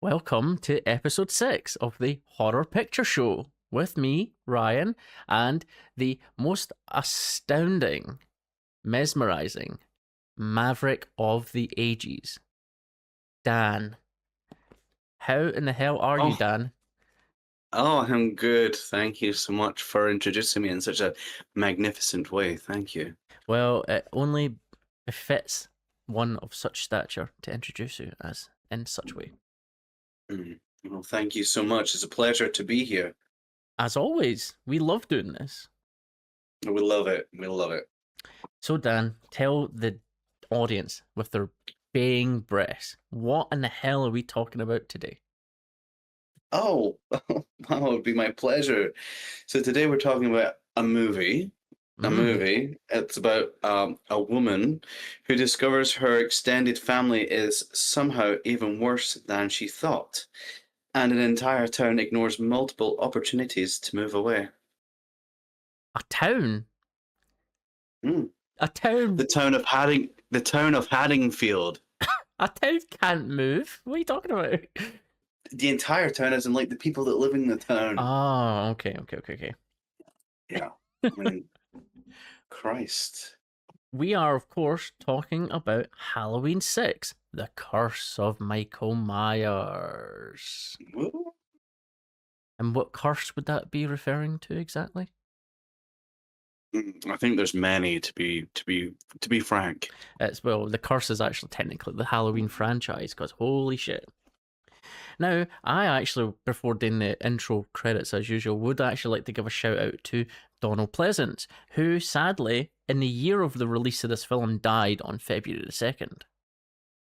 Welcome to episode 6 of the Horror Picture Show with me, Ryan, and the most astounding, mesmerizing maverick of the ages, Dan. How in the hell are you, Oh, Dan? I'm good. Thank you so much for introducing me in such a magnificent way. Thank you. Well, it only befits one of such stature to introduce you as in such way. Well, thank you so much. It's a pleasure to be here. As always, we love doing this. We love it. We love it. So, Dan, tell the audience with their baying breaths, what in the hell are we talking about today? Oh, wow, it would be my pleasure. So today we're talking about a movie. It's about a woman who discovers her extended family is somehow even worse than she thought, and an entire town ignores multiple opportunities to move away. A town? Mm. A town? The town of Haddingfield. A town can't move? What are you talking about? The entire town, as in like the people that live in the town. Oh, okay. Yeah. I mean, Christ. We are, of course, talking about Halloween 6, The Curse of Michael Myers. Woo. And what curse would that be referring to exactly? I think there's many, to be frank. The curse is actually technically the Halloween franchise, because holy shit. Now, I actually, before doing the intro credits as usual, would actually like to give a shout out to Donald Pleasance, who sadly, in the year of the release of this film, died on February the 2nd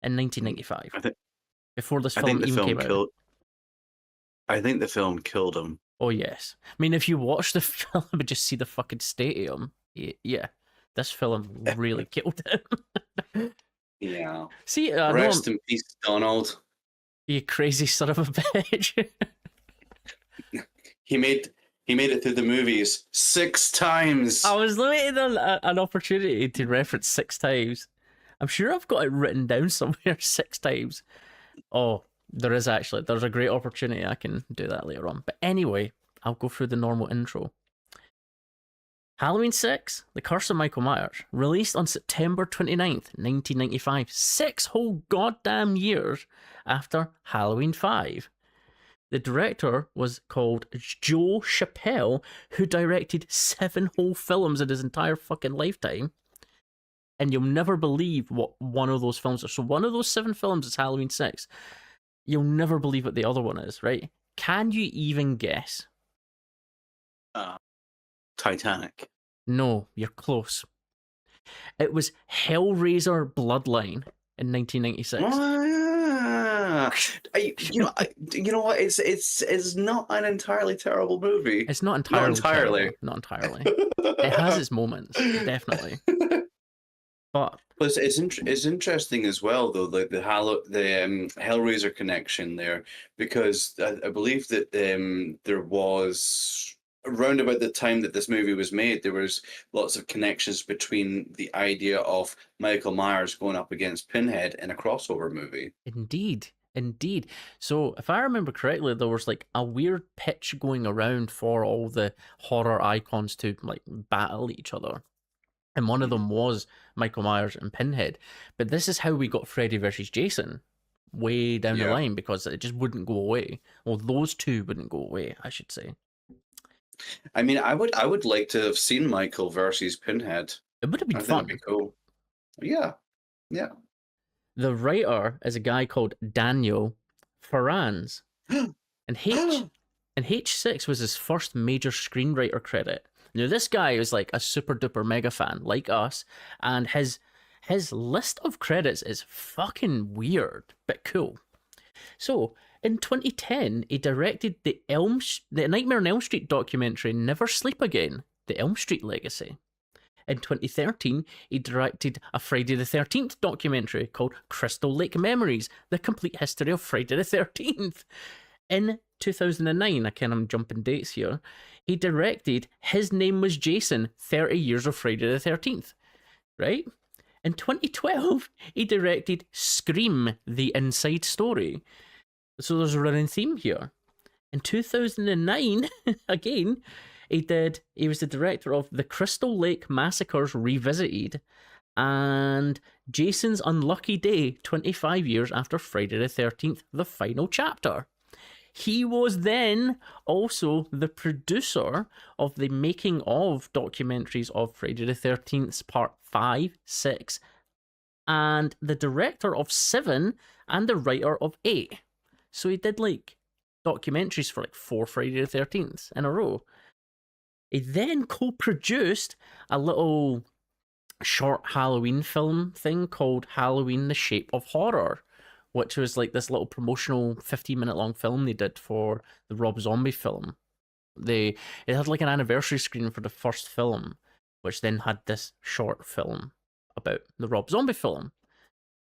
in 1995. Before this film even came out. I think the film killed him. Oh, yes. I mean, if you watch the film and just see the fucking stadium, yeah, this film really killed him. Yeah. See, rest in peace, Donald. You crazy son of a bitch. He made it through the movies 6 times. I was waiting on an opportunity to reference 6 times. I'm sure I've got it written down somewhere 6 times. Oh, there's a great opportunity. I can do that later on. But anyway, I'll go through the normal intro. Halloween 6, The Curse of Michael Myers, released on September 29th, 1995, 6 whole goddamn years after Halloween 5. The director was called Joe Chappelle, who directed 7 whole films in his entire fucking lifetime. And you'll never believe what one of those films are. So one of those 7 films is Halloween 6. You'll never believe what the other one is, right? Can you even guess? Titanic. No, you're close. It was Hellraiser Bloodline in 1996. You know what? It's not an entirely terrible movie. It's not entirely. Not entirely. It has its moments, definitely. But it's interesting as well, though, like the Hellraiser connection there, because I believe that there was, around about the time that this movie was made, there was lots of connections between the idea of Michael Myers going up against Pinhead in a crossover movie. Indeed. So if I remember correctly, there was like a weird pitch going around for all the horror icons to like battle each other. And one of them was Michael Myers and Pinhead. But this is how we got Freddy versus Jason way down the line, because it just wouldn't go away. Well, those two wouldn't go away, I should say. I mean, I would like to have seen Michael versus Pinhead. It would have been fun. That'd be cool. Yeah. The writer is a guy called Daniel Farrands. And H6 was his first major screenwriter credit. Now, this guy is like a super duper mega fan, like us, and his list of credits is fucking weird, but cool. So, in 2010, he directed the Nightmare on Elm Street documentary Never Sleep Again, The Elm Street Legacy. In 2013, he directed a Friday the 13th documentary called Crystal Lake Memories, The Complete History of Friday the 13th. In 2009, I'm jumping dates here, he directed His Name Was Jason, 30 Years of Friday the 13th, right? In 2012, he directed Scream, The Inside Story. So there's a running theme here. In 2009, again, he was the director of The Crystal Lake Massacres Revisited and Jason's Unlucky Day, 25 years after Friday the 13th, the final chapter. He was then also the producer of the making of documentaries of Friday the 13th's Part 5, 6, and the director of 7 and the writer of 8. So he did like documentaries for like 4 Friday the 13ths in a row. He then co-produced a little short Halloween film thing called Halloween the Shape of Horror, which was like this little promotional 15-minute long film they did for the Rob Zombie film. It had like an anniversary screening for the first film, which then had this short film about the Rob Zombie film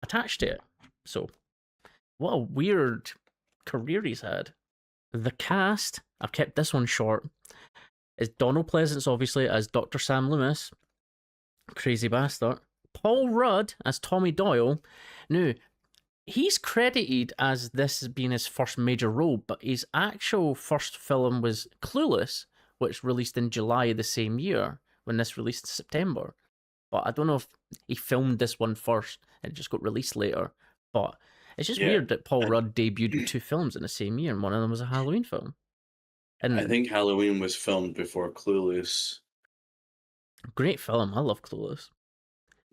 attached to it. So, what a weird career he's had. The cast, I've kept this one short, is Donald Pleasance, obviously, as Dr. Sam Loomis, crazy bastard. Paul Rudd as Tommy Doyle. Now, he's credited as this being his first major role, but his actual first film was Clueless, which released in July of the same year, when this released in September. But I don't know if he filmed this one first and it just got released later. But it's just weird that Paul Rudd debuted in 2 films in the same year, and one of them was a Halloween film. And I think Halloween was filmed before Clueless. great film. I love Clueless.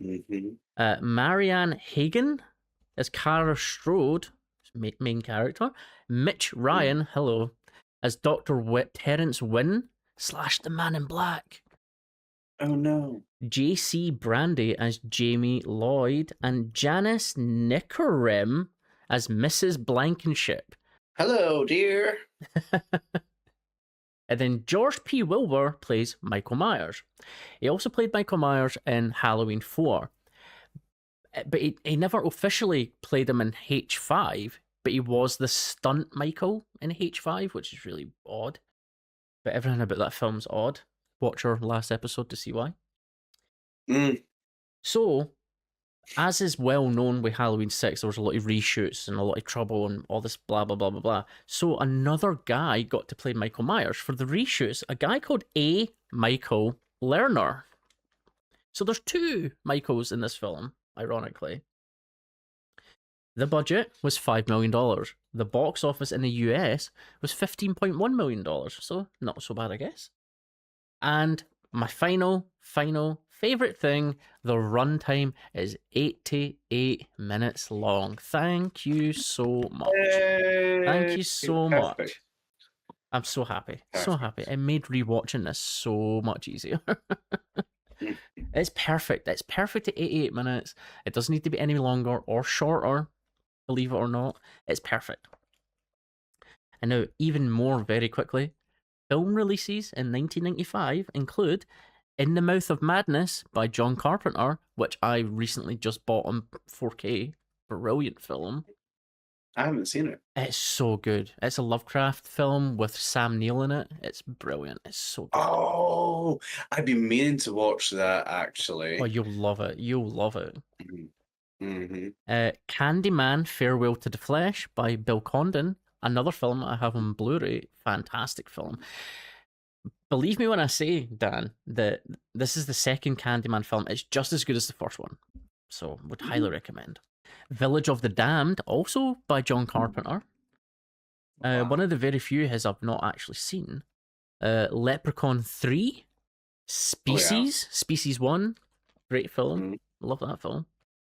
Mm-hmm. Marianne Hagen as Kara Strode, main character. Mitch Ryan, hello, as Dr. Terrence Wynn / the Man in Black. Oh no. J.C. Brandy as Jamie Lloyd, and Janice Nickerem as Mrs. Blankenship. Hello, dear. And then George P. Wilbur plays Michael Myers. He also played Michael Myers in Halloween 4. But he never officially played him in H5, but he was the stunt Michael in H5, which is really odd. But everything about that film's odd. Watch our last episode to see why. So, as is well known with Halloween 6, there was a lot of reshoots and a lot of trouble and all this blah, blah, blah, blah, blah. So another guy got to play Michael Myers. For the reshoots, a guy called A. Michael Lerner. So there's 2 Michaels in this film, ironically. The budget was $5 million. The box office in the US was $15.1 million. So not so bad, I guess. And my final favorite thing, the runtime is 88 minutes long. Thank you so much. Thank you so much. I'm so happy. So happy. It made rewatching this so much easier. It's perfect. It's perfect at 88 minutes. It doesn't need to be any longer or shorter, believe it or not. It's perfect. And now, even more very quickly, film releases in 1995 include In the Mouth of Madness by John Carpenter, which I recently just bought on 4K. Brilliant film. I haven't seen it. It's so good. It's a Lovecraft film with Sam Neill in it. It's brilliant. It's so good. Oh, I've been meaning to watch that, actually. Oh, you'll love it. You'll love it. Mm-hmm. Candyman, Farewell to the Flesh by Bill Condon. Another film I have on Blu-ray. Fantastic film. Believe me when I say, Dan, that this is the second Candyman film. It's just as good as the first one. So, would highly recommend. Village of the Damned, also by John Carpenter. Wow. One of the very few his I've not actually seen. Leprechaun 3. Species. Species 1. Great film. Love that film.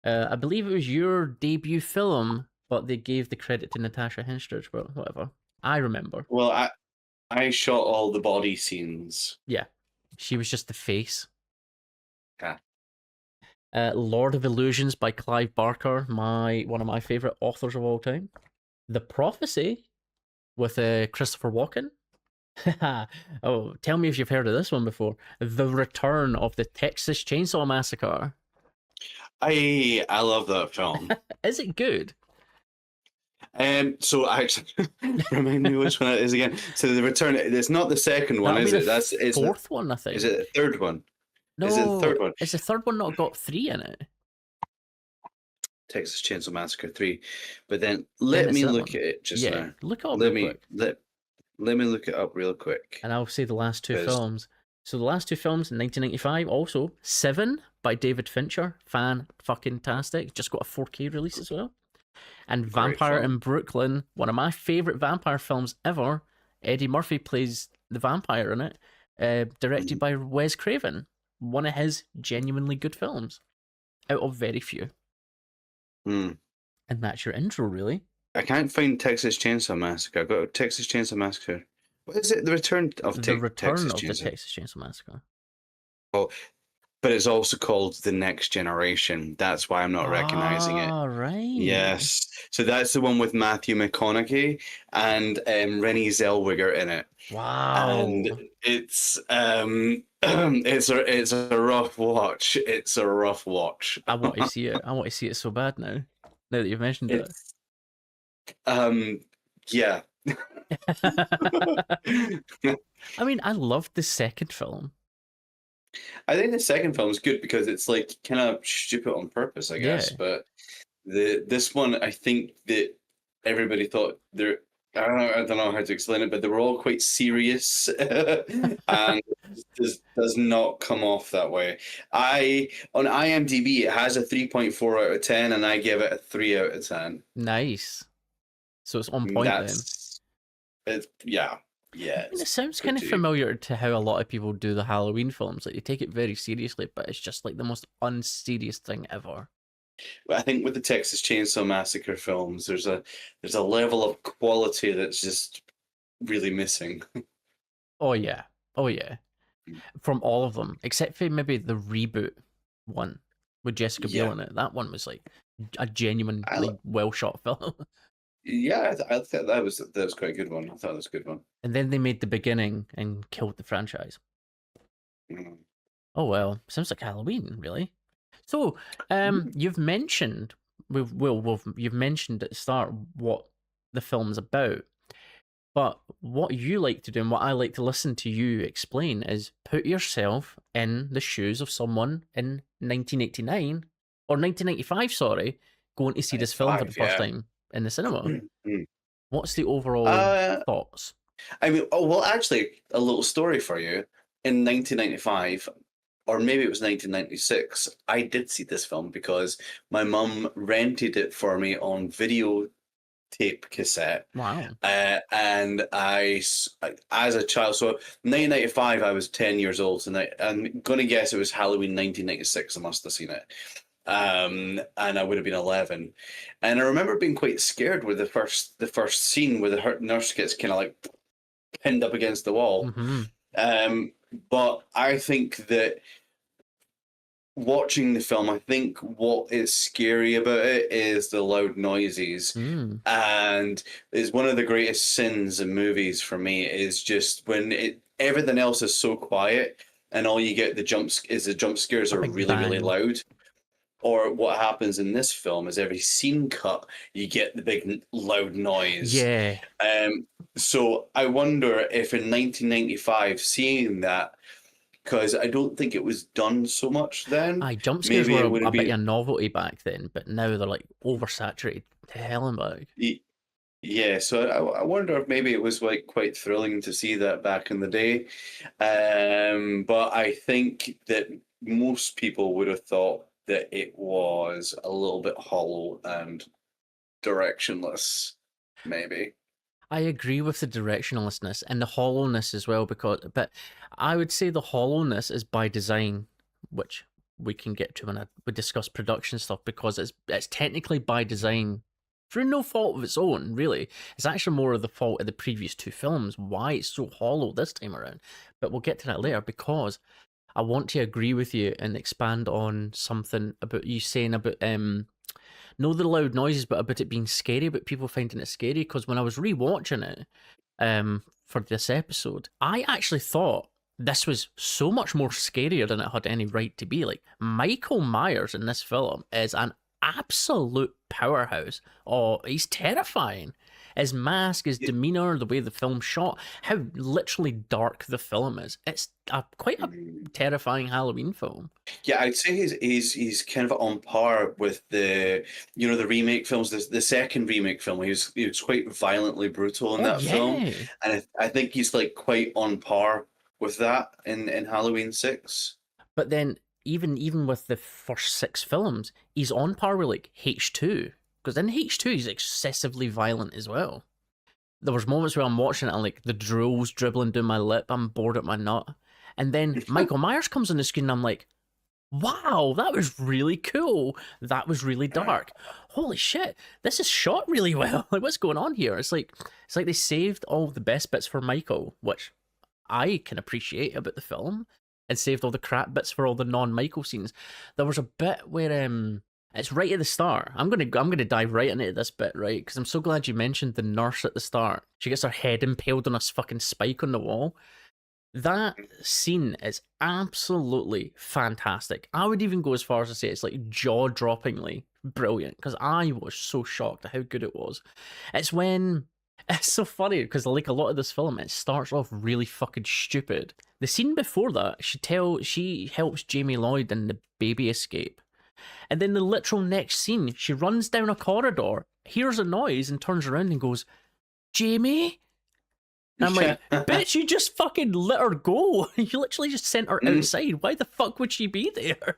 I believe it was your debut film, but they gave the credit to Natasha Henstridge, but whatever. I remember. Well, I shot all the body scenes. Yeah. She was just the face. Yeah. Lord of Illusions by Clive Barker, one of my favourite authors of all time. The Prophecy with Christopher Walken. Oh, tell me if you've heard of this one before. The Return of the Texas Chainsaw Massacre. I love that film. Is it good? So actually, remind me which one it is again. So The Return. It's not the second one, is it? That's the fourth one, I think. Is it the third one? No, is it the third one? Is the third one not got 3 in it? Texas Chainsaw Massacre 3, but then Then let it's me that look one. at it just Yeah, now. look it up Let real me quick. let me look it up real quick. And I'll say the last two 'Cause- films. So the last two films in 1995, also Seven by David Fincher, fan-fucking-tastic, just got a 4K release as well. And Great Vampire film. in Brooklyn, one of my favorite vampire films ever. Eddie Murphy plays the vampire in it, directed by Wes Craven. One of his genuinely good films, out of very few. Hmm. And that's your intro, really. I can't find Texas Chainsaw Massacre. I've got Texas Chainsaw Massacre. What is it? The Return of The Return Texas of the Chainsaw. Texas Chainsaw Massacre. But it's also called The Next Generation. That's why I'm not recognizing it. Ah, right. Yes. So that's the one with Matthew McConaughey and Renée Zellweger in it. Wow. And it's it's a rough watch. It's a rough watch. I want to see it. I want to see it so bad now. Now that you've mentioned it. It's yeah. I mean, I loved the second film. I think the second film is good because it's like kind of stupid on purpose, I guess. Yeah. But this one, I think that everybody thought they're. I don't know how to explain it, but they were all quite serious, and this does not come off that way. On IMDb it has a 3.4 out of 10, and I give it a 3 out of 10. Nice. So it's on point then. It's yeah. I mean, it sounds kind of familiar to how a lot of people do the Halloween films. Like, they take it very seriously, but it's just like the most unserious thing ever. I think with the Texas Chainsaw Massacre films, there's a level of quality that's just really missing. Oh yeah. From all of them, except for maybe the reboot one with Jessica Biel in it. That one was like a genuinely well shot film. Yeah, I thought that was quite a good one. I thought it was a good one. And then they made The Beginning and killed the franchise. Mm. Oh well, sounds like Halloween, really. So, you've mentioned you've mentioned at the start what the film's about, but what you like to do and what I like to listen to you explain is put yourself in the shoes of someone in 1989 or 1995, sorry, going to see this film for the first time in the cinema. What's the overall thoughts? I mean, actually, a little story for you. In 1995, or maybe it was 1996, I did see this film because my mum rented it for me on videotape cassette. Wow. And as a child, so 1995, I was 10 years old, and I'm going to guess it was Halloween 1996. I must have seen it. And I would have been 11, and I remember being quite scared with the first scene where the nurse gets kind of like pinned up against the wall. But I think that watching the film, I think what is scary about it is the loud noises, and it's one of the greatest sins in movies for me is just when everything else is so quiet and all you get the jump scares are really loud. Or what happens in this film is every scene cut, you get the big loud noise. Yeah. So I wonder if in 1995, seeing that, because I don't think it was done so much then. Jump scares were a bit of a novelty back then, but now they're like oversaturated to hell and back. Yeah, so I wonder if maybe it was like quite thrilling to see that back in the day. But I think that most people would have thought that it was a little bit hollow and directionless, maybe. I agree with the directionlessness and the hollowness as well, but I would say the hollowness is by design, which we can get to when we discuss production stuff, because it's technically by design through no fault of its own, really. It's actually more of the fault of the previous two films, why it's so hollow this time around. But we'll get to that later, because I want to agree with you and expand on something about you saying about no the loud noises, but about it being scary, but people finding it scary. Because when I was rewatching it for this episode, I actually thought this was so much more scarier than it had any right to be. Like, Michael Myers in this film is an absolute powerhouse. Oh, he's terrifying. His mask, his demeanor, the way the film shot, how literally dark the film is. It's quite a terrifying Halloween film. Yeah, I'd say he's kind of on par with the the remake films. The second remake film, he was quite violently brutal in that film, and I think he's like quite on par with that in Halloween 6. But then even with the first 6 films, he's on par with like H2, because in H2 he's excessively violent as well. There was moments where I'm watching it and like the drool's dribbling down my lip, I'm bored at my nut, and then Michael Myers comes on the screen and I'm like, wow, that was really cool. That was really dark. Holy shit, this is shot really well. Like, what's going on here? It's like they saved all the best bits for Michael, which I can appreciate about the film, and saved all the crap bits for all the non-Michael scenes. There was a bit where it's right at the start. I'm gonna dive right into this bit, right? Because I'm so glad you mentioned the nurse at the start. She gets her head impaled on a fucking spike on the wall. That scene is absolutely fantastic. I would even go as far as to say it's like jaw-droppingly brilliant, because I was so shocked at how good it was. It's so funny because like a lot of this film, it starts off really fucking stupid. The scene before that, she helps Jamie Lloyd in the baby escape. And then the literal next scene, she runs down a corridor, hears a noise, and turns around and goes, Jamie? And I'm like, bitch, you just fucking let her go. You literally just sent her outside. Why the fuck would she be there?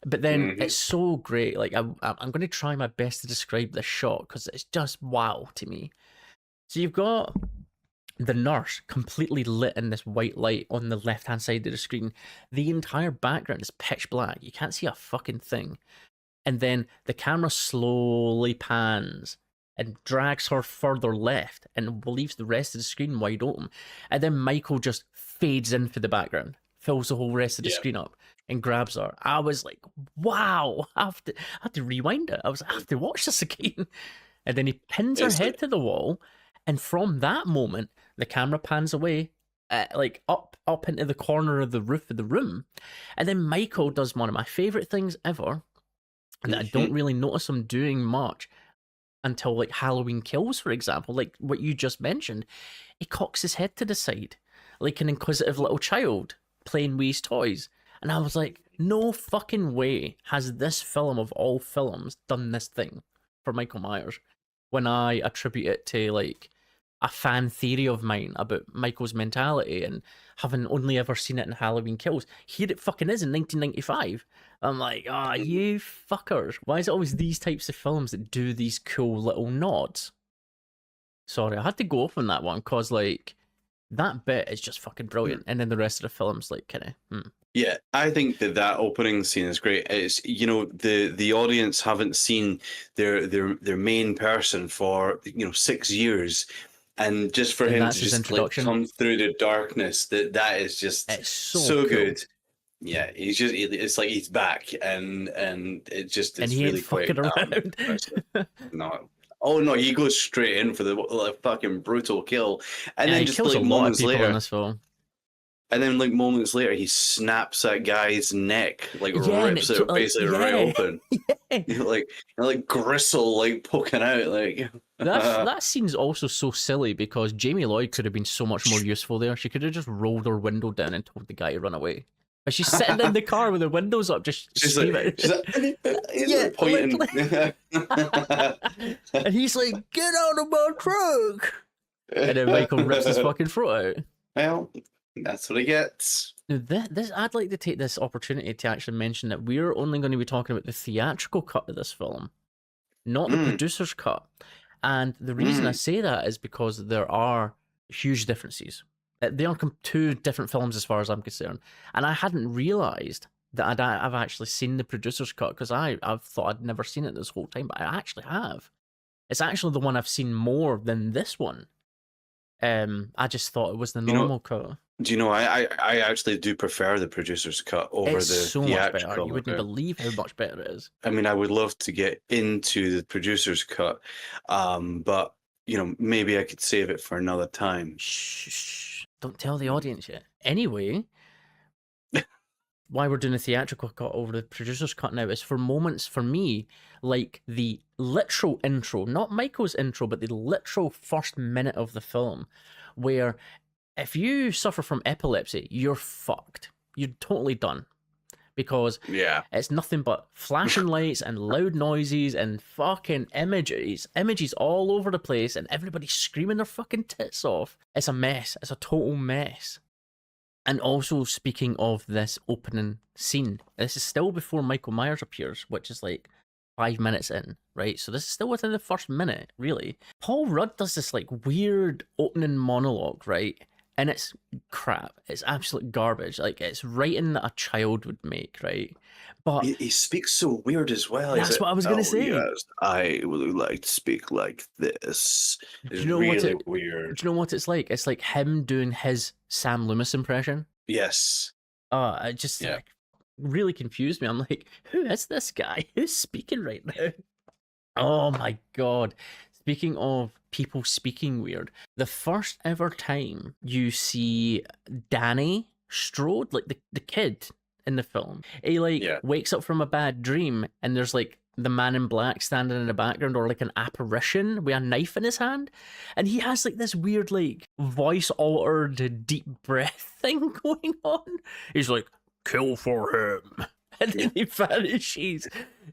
But then it's so great. Like, I'm going to try my best to describe this shot because it's just wow to me. So you've got the nurse completely lit in this white light on the left-hand side of the screen. The entire background is pitch black. You can't see a fucking thing. And then the camera slowly pans and drags her further left and leaves the rest of the screen wide open. And then Michael just fades into the background, fills the whole rest of the screen up, and grabs her. I was like, wow, I have to rewind it. I have to watch this again. And then he pins her head to the wall. And from that moment, the camera pans away, like up into the corner of the roof of the room. And then Michael does one of my favorite things ever, that I don't really notice him doing much until like Halloween Kills, for example, like what you just mentioned. He cocks his head to the side, like an inquisitive little child playing with his toys. And I was like, no fucking way has this film of all films done this thing for Michael Myers, when I attribute it to like a fan theory of mine about Michael's mentality and having only ever seen it in Halloween Kills. Here it fucking is in 1995. I'm like, you fuckers. Why is it always these types of films that do these cool little nods? Sorry, I had to go off on that one because like that bit is just fucking brilliant. And then the rest of the film's like kind of... Yeah, I think that opening scene is great. It's the audience haven't seen their main person for 6 years, and just for him to just like come through the darkness, that is just it's so cool. good. Yeah, it's like he's back, and it just is he really ain't fucking around. No. Oh no, he goes straight in for the fucking brutal kill, and then he just kills like a lot moments of people later. in this film. And then, like, moments later, he snaps that guy's neck, like, rips it basically right open. like gristle, like, poking out, like... That scene's also so silly because Jamie Lloyd could have been so much more useful there. She could have just rolled her window down and told the guy to run away. But she's sitting in the car with her windows up, just screaming. Pointing. And he's like, get out of my truck! And then Michael rips his fucking throat out. Well... That's what he gets. This I'd like to take this opportunity to actually mention that we're only going to be talking about the theatrical cut of this film, not the producer's cut. And the reason I say that is because there are huge differences. They are two different films as far as I'm concerned. And I hadn't realised that I've actually seen the producer's cut, because I've thought I'd never seen it this whole time, but I actually have. It's actually the one I've seen more than this one. I just thought it was the normal cut. Do you know, I actually do prefer the producer's cut over it's the so theatrical. Much better. You wouldn't believe how much better it is. I mean, I would love to get into the producer's cut, but, maybe I could save it for another time. Shh. Don't tell the audience yet. Anyway, why we're doing a theatrical cut over the producer's cut now is for moments, for me, like the literal intro, not Michael's intro, but the literal first minute of the film, where if you suffer from epilepsy, you're fucked. You're totally done. Because Yeah. it's nothing but flashing lights and loud noises and fucking images all over the place, and everybody screaming their fucking tits off. It's a mess. It's a total mess. And also, speaking of this opening scene, this is still before Michael Myers appears, which is like 5 minutes in, right? So this is still within the first minute, really. Paul Rudd does this like weird opening monologue, right? And it's crap. It's absolute garbage. Like, it's writing that a child would make, right? But He speaks so weird as well. That's what I was gonna say. Yes, I would like to speak like this. do It's you know what really it? weird. Do you know what it's like? It's like him doing his Sam Loomis impression. Yes. It just Yeah. like, really confused me. I'm like, who is this guy? Who's speaking right now? Oh my god. Speaking of people speaking weird, the first ever time you see Danny Strode, like the kid in the film, he like Yeah. wakes up from a bad dream and there's like the man in black standing in the background, or like an apparition with a knife in his hand, and he has like this weird like voice altered deep breath thing going on. He's like, kill for him. And then he vanishes.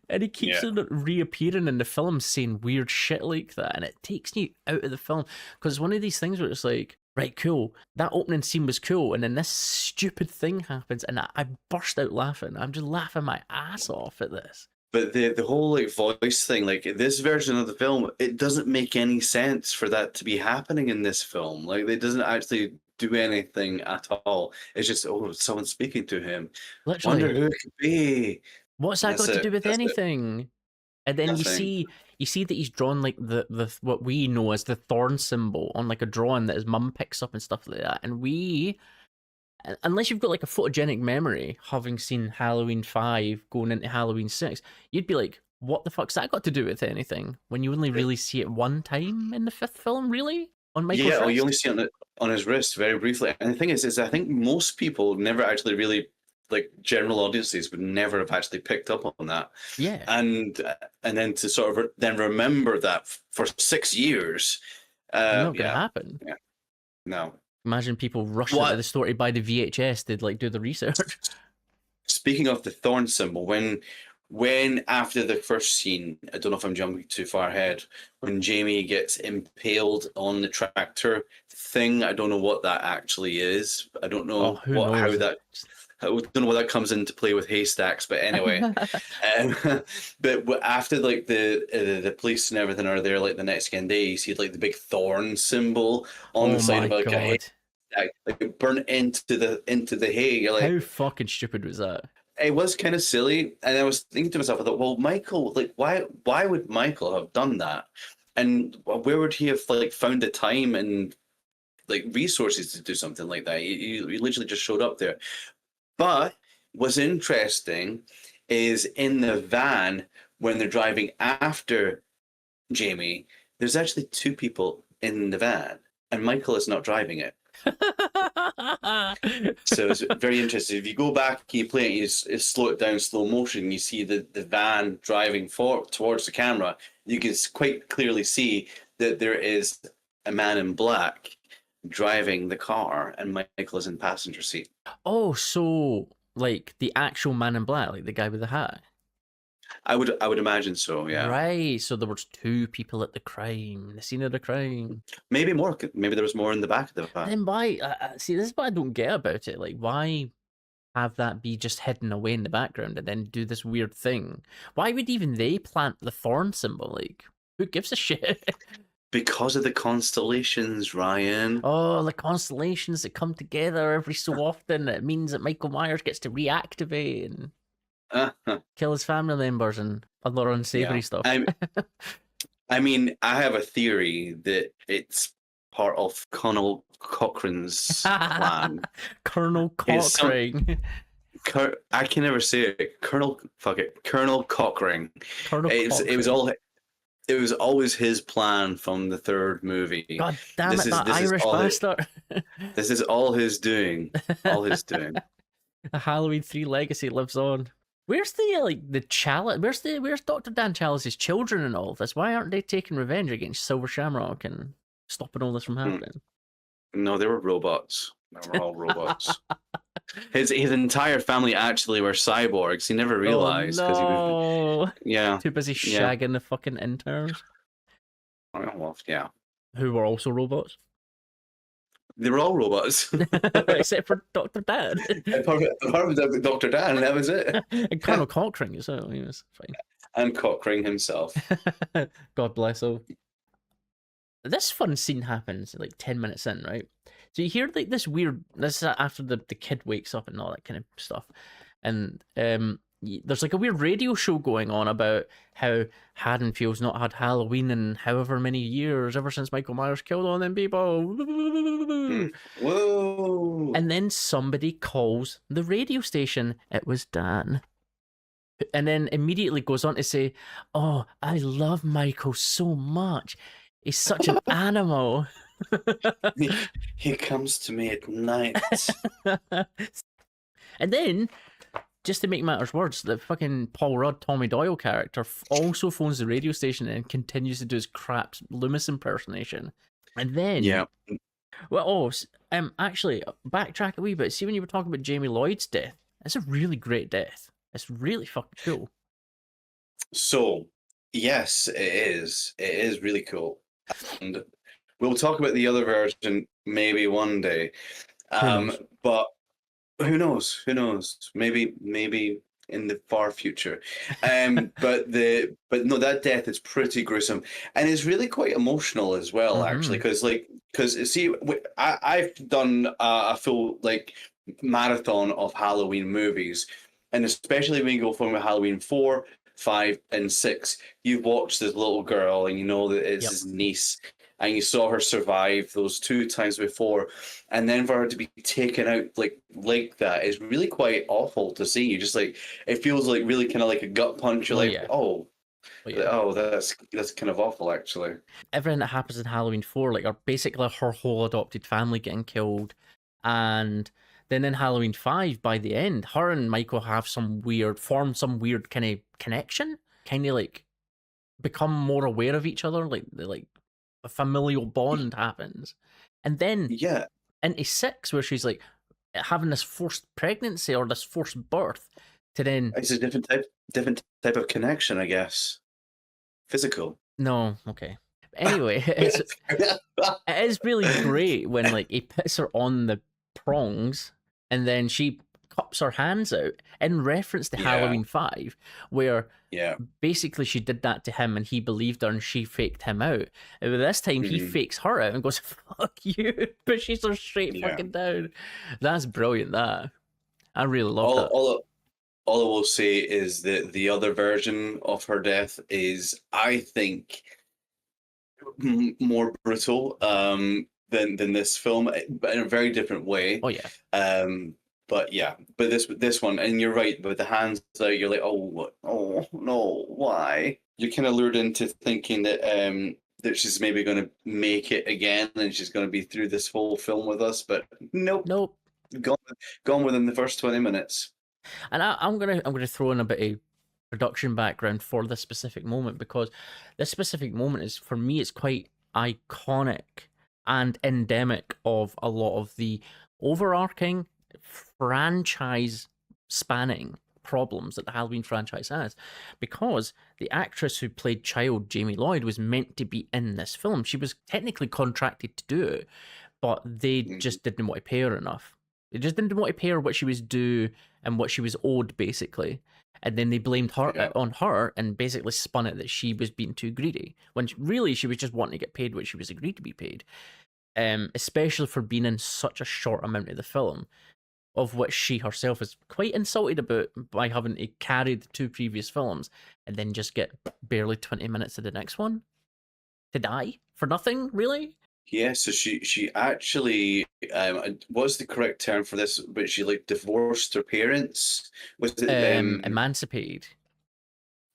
And he keeps on reappearing in the film saying weird shit like that. And it takes you out of the film. Because it's one of these things where it's like, right, cool. That opening scene was cool. And then this stupid thing happens. And I burst out laughing. I'm just laughing my ass off at this. But the whole like voice thing, like this version of the film, it doesn't make any sense for that to be happening in this film. Like it doesn't actually do anything at all. It's just, oh, someone's speaking to him. Literally. Wonder who it could be. What's that That's got to it. do with That's it. anything? And then Nothing. you see that he's drawn like the what we know as the thorn symbol on like a drawing that his mum picks up and stuff like that. And unless you've got like a photogenic memory, having seen Halloween 5 going into Halloween 6, you'd be like, what the fuck's that got to do with anything? When you only really see it one time in the 5th film, really? On Michael's Yeah, well, you wrist? only see it on his wrist very briefly. And the thing is I think most people never actually really, like general audiences would never have actually picked up on that. Yeah. And then to sort of then remember that for 6 years. Not gonna Yeah, happen. no. Imagine people rushing to the store to buy the VHS to like do the research. Speaking of the thorn symbol, when after the first scene, I don't know if I'm jumping too far ahead, when Jamie gets impaled on the tractor thing, I don't know what that actually is. I don't know Oh, who knows? I don't know what that comes into play with haystacks, but anyway. But after like the police and everything are there, like the next day, you see like the big thorn symbol on the side of like a haystack, like burnt into the hay. You're like, how fucking stupid was that? it was kind of silly, and I was thinking to myself, I thought, well, Michael, like, why would Michael have done that, and where would he have like found the time and like resources to do something like that? He literally just showed up there. But what's interesting is in the van when they're driving after Jamie, there's actually 2 people in the van, and Michael is not driving it. So it's very interesting. If you go back, you play it, you slow it down, slow motion, you see the van driving towards the camera. You can quite clearly see that there is a man in black driving the car, and Michael is in passenger seat. Oh, so like the actual man in black, like the guy with the hat. I would imagine so. Yeah. Right. So there was 2 people at the scene of the crime. Maybe more. Maybe there was more in the back of the van. Then why? See, this is what I don't get about it. Like, why have that be just hidden away in the background and then do this weird thing? Why would even they plant the thorn symbol? Like, who gives a shit? Because of the constellations, Ryan. Oh, the constellations that come together every so often. It means that Michael Myers gets to reactivate and kill his family members and other unsavory stuff. I mean, I have a theory that it's part of Colonel Cochrane's plan. Colonel Cochrane. I can never say it. Colonel Cochrane. Colonel Cochrane. It was always his plan from the 3rd movie. God damn it, that Irish bastard. This is all his doing. All his doing. The Halloween 3 legacy lives on. Where's the the Chalice? Where's Dr. Dan Chalice's children and all of this? Why aren't they taking revenge against Silver Shamrock and stopping all this from happening? No, they were robots. They were all robots. His entire family actually were cyborgs. He never realized because oh, no. yeah, Too busy shagging the fucking interns. well, yeah, who were also robots. They were all robots. Except for Dr. Dan. Apart from Dr. Dan, that was it. And Colonel Cockring as well, he was fine. And Cockring himself. God bless him. This fun scene happens like 10 minutes in, right? So you hear like this weird, this is after the kid wakes up and all that kind of stuff. And there's like a weird radio show going on about how Haddonfield's not had Halloween in however many years, ever since Michael Myers killed all them people. Whoa! And then somebody calls the radio station. It was Dan. And then immediately goes on to say, "Oh, I love Michael so much. He's such an animal." He comes to me at night. And then, just to make matters worse, the fucking Paul Rudd, Tommy Doyle character also phones the radio station and continues to do his crap Loomis impersonation. And then, yeah. Well, actually, backtrack a wee bit. See, when you were talking about Jamie Lloyd's death, it's a really great death. It's really fucking cool. So, yes, it is. It is really cool. And we'll talk about the other version maybe one day. But who knows? Who knows? Maybe in the far future. But no, that death is pretty gruesome, and it's really quite emotional as well, actually, because see, I've done a full like marathon of Halloween movies, and especially when you go from Halloween 4, 5, and 6, you've watched this little girl, and you know that it's his niece. And you saw her survive those 2 times before, and then for her to be taken out like that is really quite awful to see. You just like, it feels like really kind of like a gut punch. You're that's kind of awful, actually. Everything that happens in Halloween 4, like, are basically her whole adopted family getting killed, and then in Halloween 5, by the end, her and Michael have some weird kind of connection, kind of like become more aware of each other, like a familial bond happens. And then into 6, where she's like having this forced pregnancy or this forced birth, to then it's a different type of connection, I guess. Physical. No, okay. Anyway, it is really great when like he puts her on the prongs and then she cups her hands out, in reference to Halloween 5, where basically she did that to him and he believed her and she faked him out. And this time he fakes her out and goes, "Fuck you," pushes her straight fucking down. That's brilliant. That I really love that. All I will say is that the other version of her death is, I think, more brutal than this film, but in a very different way. Oh yeah. But this one, and you're right, with the hands out, you're like, oh no, why? You're kind of lured into thinking that that she's maybe going to make it again, and she's going to be through this whole film with us, but nope, gone within the first 20 minutes. And I'm gonna throw in a bit of production background for this specific moment, because this specific moment is, for me, it's quite iconic and endemic of a lot of the overarching franchise spanning problems that the Halloween franchise has, because the actress who played child Jamie Lloyd was meant to be in this film. She was technically contracted to do it, but they just didn't want to pay her enough. They just didn't want to pay her what she was due and what she was owed, basically. And then they blamed her on her and basically spun it that she was being too greedy, when really she was just wanting to get paid what she was agreed to be paid. Especially for being in such a short amount of the film, of which she herself is quite insulted about, by having to carry the 2 previous films and then just get barely 20 minutes of the next one to die for nothing, really. Yeah, so she actually, what's the correct term for this? But she like divorced her parents. Was it emancipated?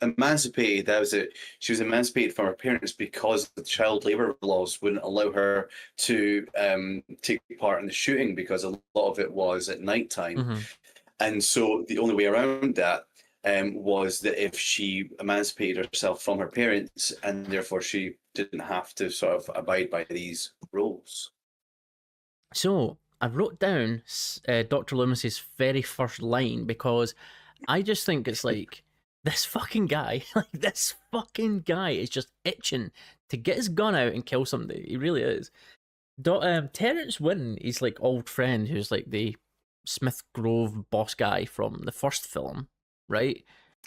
Emancipated, that was it. She was emancipated from her parents because the child labor laws wouldn't allow her to take part in the shooting, because a lot of it was at nighttime. And so the only way around that was that if she emancipated herself from her parents, and therefore she didn't have to sort of abide by these rules. So I wrote down Dr. Loomis's very first line because I just think it's like this fucking guy, like this fucking guy is just itching to get his gun out and kill somebody. He really is. Terrence Wynn, he's like old friend who's like the Smith Grove boss guy from the first film, right?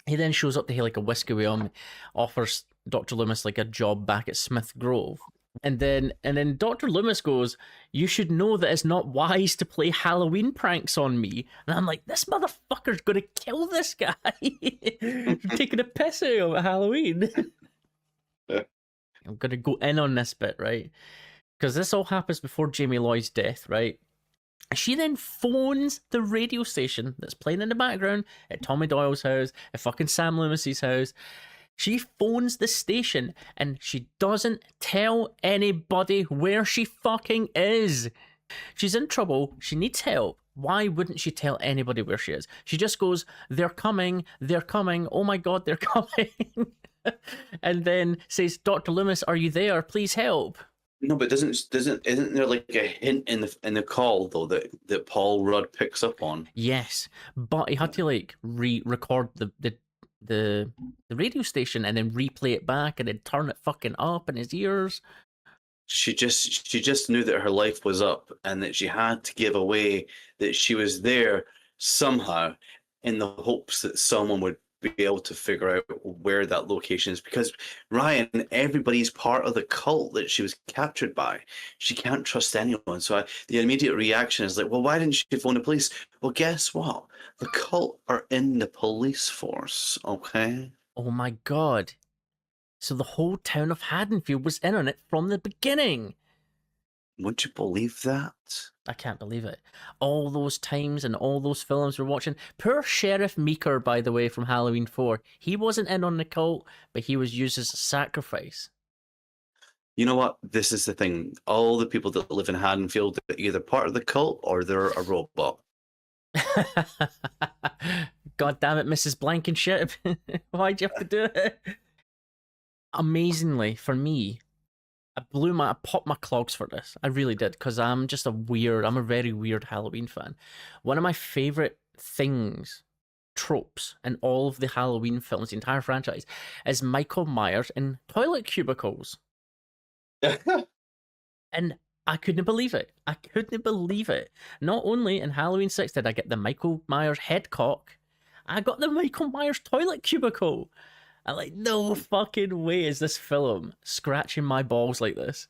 He then shows up to have like a whiskey with him, offers Dr. Loomis like a job back at Smith Grove. And then Dr. Loomis goes, "You should know that it's not wise to play Halloween pranks on me." And I'm like, this motherfucker's gonna kill this guy for taking a piss at him at Halloween. Yeah. I'm gonna go in on this bit, right? Because this all happens before Jamie Lloyd's death, right? She then phones the radio station that's playing in the background at Tommy Doyle's house, at fucking Sam Loomis's house. She phones the station and she doesn't tell anybody where she fucking is. She's in trouble. She needs help. Why wouldn't she tell anybody where she is? She just goes, they're coming. Oh my God, they're coming. And then says, "Dr. Loomis, are you there? Please help." No, but isn't there like a hint in the call though that Paul Rudd picks up on? Yes, but he had to like re-record the radio station and then replay it back and then turn it fucking up in his ears. She just knew that her life was up and that she had to give away that she was there somehow in the hopes that someone would be able to figure out where that location is, because Ryan, everybody's part of the cult that she was captured by. She can't trust anyone. So the immediate reaction is like, well, why didn't she phone the police? Well, guess what? The cult are in the police force, okay? Oh my God. So the whole town of Haddonfield was in on it from the beginning. Would you believe that? I can't believe it. All those times and all those films we're watching. Poor Sheriff Meeker, by the way, from Halloween 4. He wasn't in on the cult, but he was used as a sacrifice. You know what? This is the thing. All the people that live in Haddonfield are either part of the cult or they're a robot. God damn it, Mrs. Blankenship. Why'd you have to do it? Amazingly, for me, I popped my clogs for this. I really did, because I'm a very weird Halloween fan. One of my favorite things, tropes, in all of the Halloween films, the entire franchise, is Michael Myers in toilet cubicles. And I couldn't believe it. Not only in Halloween 6 did I get the Michael Myers head cock, I got the Michael Myers toilet cubicle. I'm like, no fucking way is this film scratching my balls like this.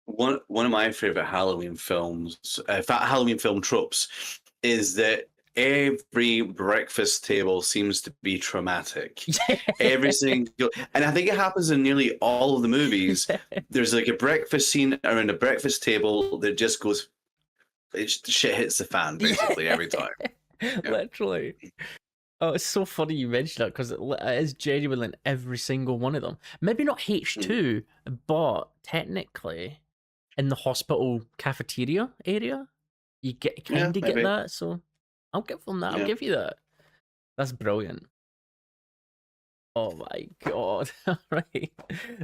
One of my favorite Halloween films, Halloween film tropes, is that every breakfast table seems to be traumatic. Every single, and I think it happens in nearly all of the movies. There's like a breakfast scene around a breakfast table that just goes, shit hits the fan basically every time. Literally. Oh, it's so funny you mentioned that, because it is genuinely in every single one of them. Maybe not H2, but technically in the hospital cafeteria area, you get that. So I'll give them that. Yeah. I'll give you that. That's brilliant. Oh my God. Right.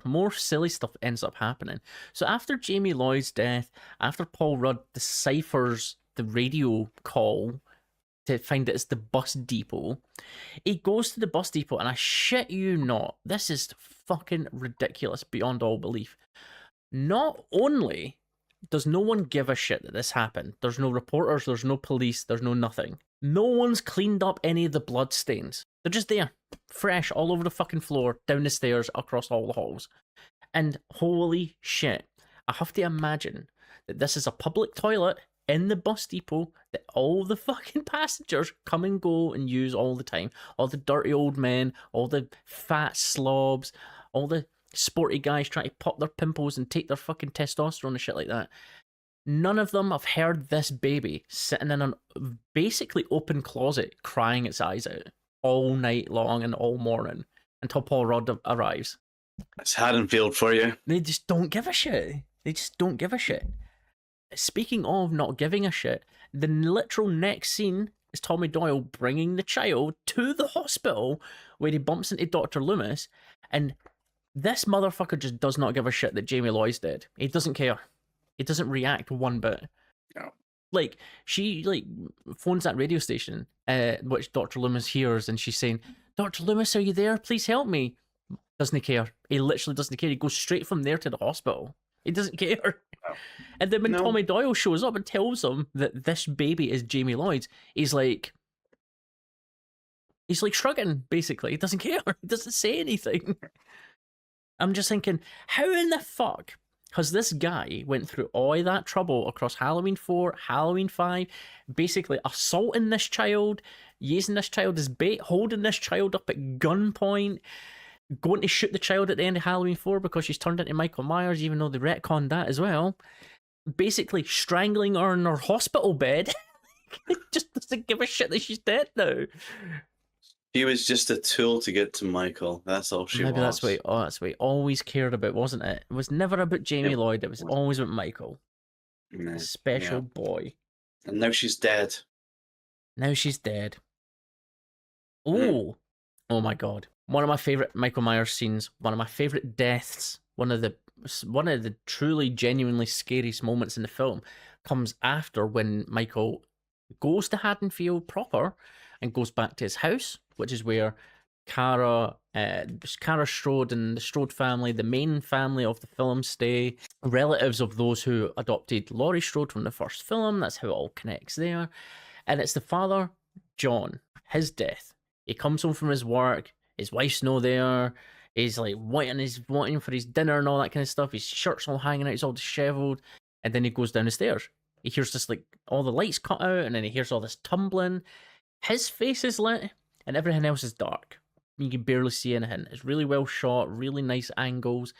More silly stuff ends up happening. So after Jamie Lloyd's death, after Paul Rudd deciphers the radio call to find that it's the bus depot, he goes to the bus depot, and I shit you not, this is fucking ridiculous beyond all belief. Not only does no one give a shit that this happened, there's no reporters, there's no police, there's no nothing. No one's cleaned up any of the blood stains. They're just there, fresh, all over the fucking floor, down the stairs, across all the halls. And holy shit, I have to imagine that this is a public toilet in the bus depot that all the fucking passengers come and go and use all the time. All the dirty old men, all the fat slobs, all the sporty guys trying to pop their pimples and take their fucking testosterone and shit like that. None of them have heard this baby sitting in a basically open closet crying its eyes out all night long and all morning until Paul Rudd arrives. It's Haddonfield for you. They just don't give a shit. Speaking of not giving a shit, the literal next scene is Tommy Doyle bringing the child to the hospital where he bumps into Dr. Loomis, and this motherfucker just does not give a shit that Jamie Lloyd's dead. He doesn't care. He doesn't react one bit. No. Like, she, like, phones that radio station, which Dr. Loomis hears, and she's saying, Dr. Loomis, are you there? Please help me. Doesn't care. He literally doesn't care. He goes straight from there to the hospital. He doesn't care. No. And then when No. Tommy Doyle shows up and tells him that this baby is Jamie Lloyd's, he's like shrugging, basically. He doesn't care. He doesn't say anything. I'm just thinking, how in the fuck has this guy went through all that trouble across Halloween 4, Halloween 5, basically assaulting this child, using this child as bait, holding this child up at gunpoint, going to shoot the child at the end of Halloween 4 because she's turned into Michael Myers, even though they retconned that as well. Basically strangling her in her hospital bed. Just doesn't give a shit that she's dead now. She was just a tool to get to Michael. That's all she Maybe was. that's what he always cared about, wasn't it? It was never about Jamie Lloyd. It was always about Michael. Yeah. Special boy. And now she's dead. Now she's dead. Oh, oh my god! One of my favorite Michael Myers scenes. One of my favorite deaths. One of the truly, genuinely scariest moments in the film comes after when Michael goes to Haddonfield proper and goes back to his house, which is where Kara Strode and the Strode family, the main family of the film, stay. Relatives of those who adopted Laurie Strode from the first film. That's how it all connects there. And it's the father, John, his death. He comes home from his work. His wife's no there. He's like wanting for his dinner and all that kind of stuff. His shirt's all hanging out. He's all disheveled. And then he goes down the stairs. He hears just like all the lights cut out, and then he hears all this tumbling. His face is lit, and everything else is dark. You can barely see anything. It's really well shot, really nice angles.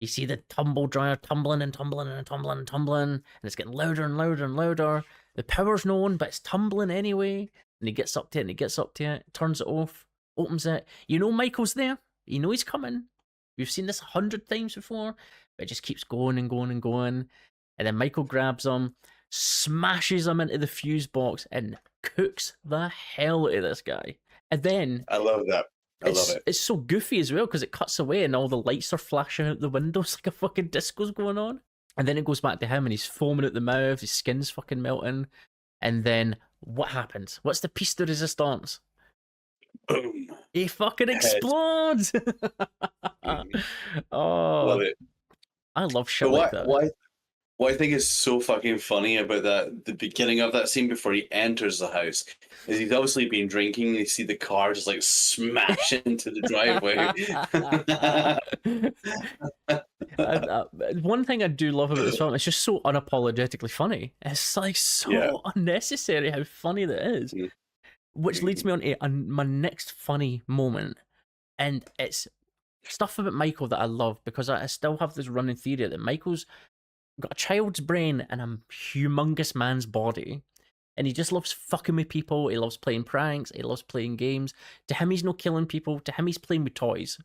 You see the tumble dryer tumbling and tumbling and tumbling and tumbling, and it's getting louder and louder and louder. The power's no on, but it's tumbling anyway. And he gets up to it, and he gets up to it, turns it off, opens it. You know Michael's there. You know he's coming. We've seen this 100 times before, but it just keeps going and going and going. And then Michael grabs him, smashes him into the fuse box, and cooks the hell out of this guy. And then I love that. I love it. It's so goofy as well because it cuts away and all the lights are flashing out the windows like a fucking disco's going on. And then it goes back to him and he's foaming at the mouth, his skin's fucking melting. And then what happens? What's the piece de resistance? Boom. He fucking Head. explodes. Oh, Love it. I love shit But like that. what I think is so fucking funny about the beginning of that scene before he enters the house is he's obviously been drinking and you see the car just like smash into the driveway. One thing I do love about this film, it's just so unapologetically funny. It's like so unnecessary how funny that is. Mm. Which leads me on to my next funny moment. And it's stuff about Michael that I love because I still have this running theory that Michael's got a child's brain and a humongous man's body. And he just loves fucking with people. He loves playing pranks. He loves playing games. To him, he's not killing people. To him, he's playing with toys.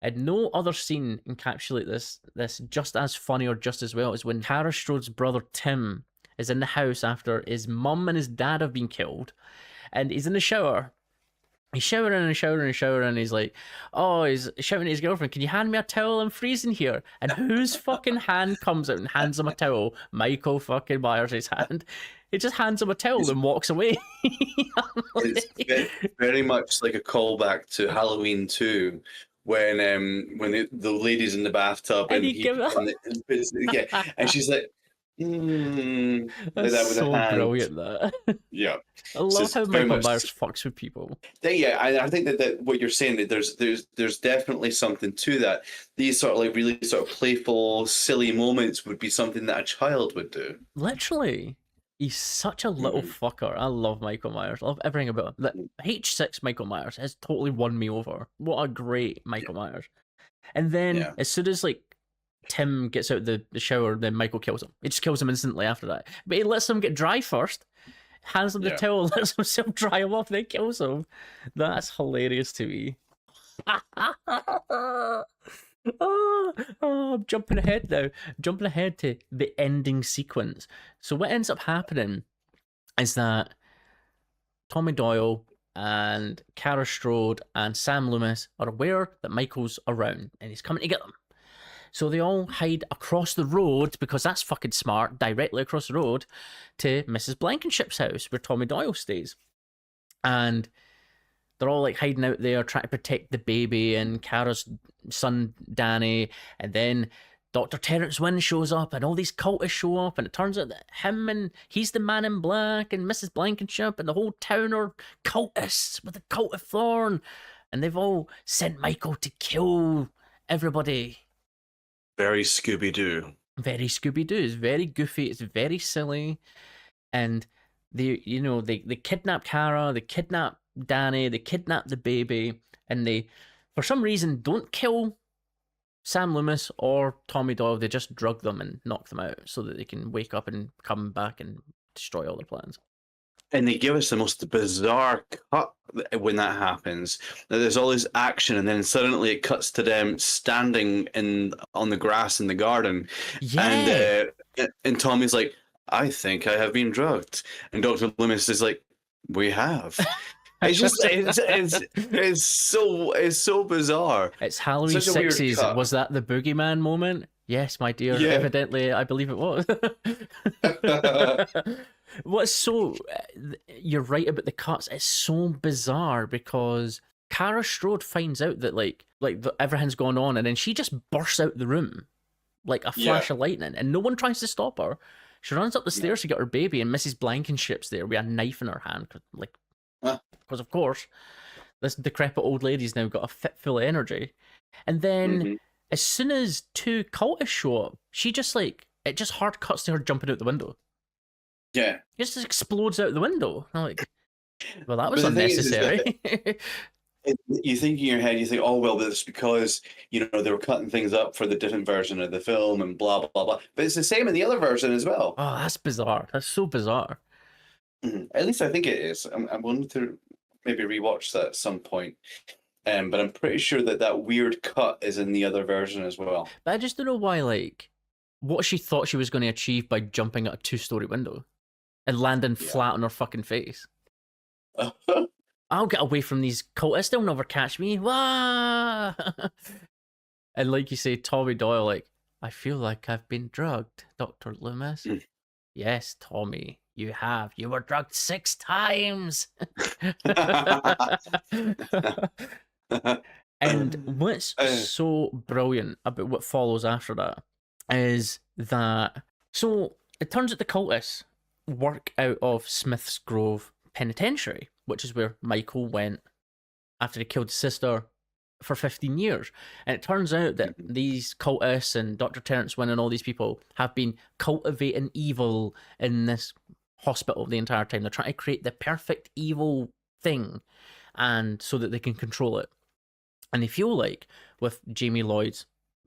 And no other scene encapsulate this just as funny or just as well as when Tara Strode's brother Tim is in the house after his mum and his dad have been killed. And he's in the shower. He's showering and showering and showering, and he's like, oh, he's shouting at his girlfriend, can you hand me a towel? I'm freezing here. And whose fucking hand comes out and hands him a towel? Michael fucking Myers' hand. He just hands him a towel and walks away. It's very much like a callback to Halloween 2 when the lady's in the bathtub and and she's like, That's that with so a hand. brilliant, that. Yeah. I love it's how very Michael much- Myers fucks with people. Yeah, I think that what you're saying, that there's definitely something to that. These sort of like really sort of playful, silly moments would be something that a child would do. Literally. He's such a little fucker. I love Michael Myers. I love everything about him. The H6 Michael Myers has totally won me over. What a great Michael Myers. And then as soon as like Tim gets out the shower, then Michael kills him. He just kills him instantly after that. But he lets him get dry first, hands him the towel, lets himself dry him off, then kills him. That's hilarious to me. I'm jumping ahead now. Jumping ahead to the ending sequence. So what ends up happening is that Tommy Doyle and Kara Strode and Sam Loomis are aware that Michael's around and he's coming to get them. So they all hide across the road, because that's fucking smart, directly across the road to Mrs. Blankenship's house where Tommy Doyle stays. And they're all like hiding out there trying to protect the baby and Kara's son Danny. And then Dr. Terrence Wynn shows up and all these cultists show up, and it turns out that him and he's the man in black and Mrs. Blankenship and the whole town are cultists with the cult of Thorn, and they've all sent Michael to kill everybody. Very Scooby-Doo. Very Scooby-Doo. It's very goofy, it's very silly. And they kidnap Kara, they kidnap Danny, they kidnap the baby, and they, for some reason, don't kill Sam Loomis or Tommy Doyle. They just drug them and knock them out so that they can wake up and come back and destroy all their plans. And they give us the most bizarre cut when that happens. There's all this action, and then suddenly it cuts to them standing on the grass in the garden. Yeah. And Tommy's like, I think I have been drugged. And Dr. Loomis is like, we have. It's just it's so bizarre. It's Halloween Such a weird 60s. cut. Was that the boogeyman moment? Yes, my dear. Yeah. Evidently, I believe it was. What's so... You're right about the cuts. It's so bizarre because Kara Strode finds out that everything's going on, and then she just bursts out the room like a flash of lightning, and no one tries to stop her. She runs up the stairs to get her baby, and Mrs. Blankenship's there with a knife in her hand, because of course this decrepit old lady's now got a fit full of energy. And then as soon as two cultists show up, she just it just hard cuts to her jumping out the window. Yeah. It just explodes out the window. I'm like, well, that was But the thing is unnecessary. You think in your head, you think, oh, well, that's because, they were cutting things up for the different version of the film and blah, blah, blah. But it's the same in the other version as well. Oh, that's bizarre. That's so bizarre. At least I think it is. I'm wanting to maybe rewatch that at some point. But I'm pretty sure that weird cut is in the other version as well. But I just don't know why, what she thought she was going to achieve by jumping out a 2-story window and landing flat on her fucking face. I'll get away from these cultists. They'll never catch me. Wah! And like you say, Tommy Doyle, I feel like I've been drugged, Dr. Loomis. Yes, Tommy, you have. You were drugged 6 times. And what's so brilliant about what follows after that is that... So, it turns out the cultists work out of Smith's Grove Penitentiary, which is where Michael went after he killed his sister for 15 years. And it turns out that these cultists and Dr. Terrence Wynn and all these people have been cultivating evil in this hospital the entire time. They're trying to create the perfect evil thing, and so that they can control it. And they feel like with Jamie Lloyd's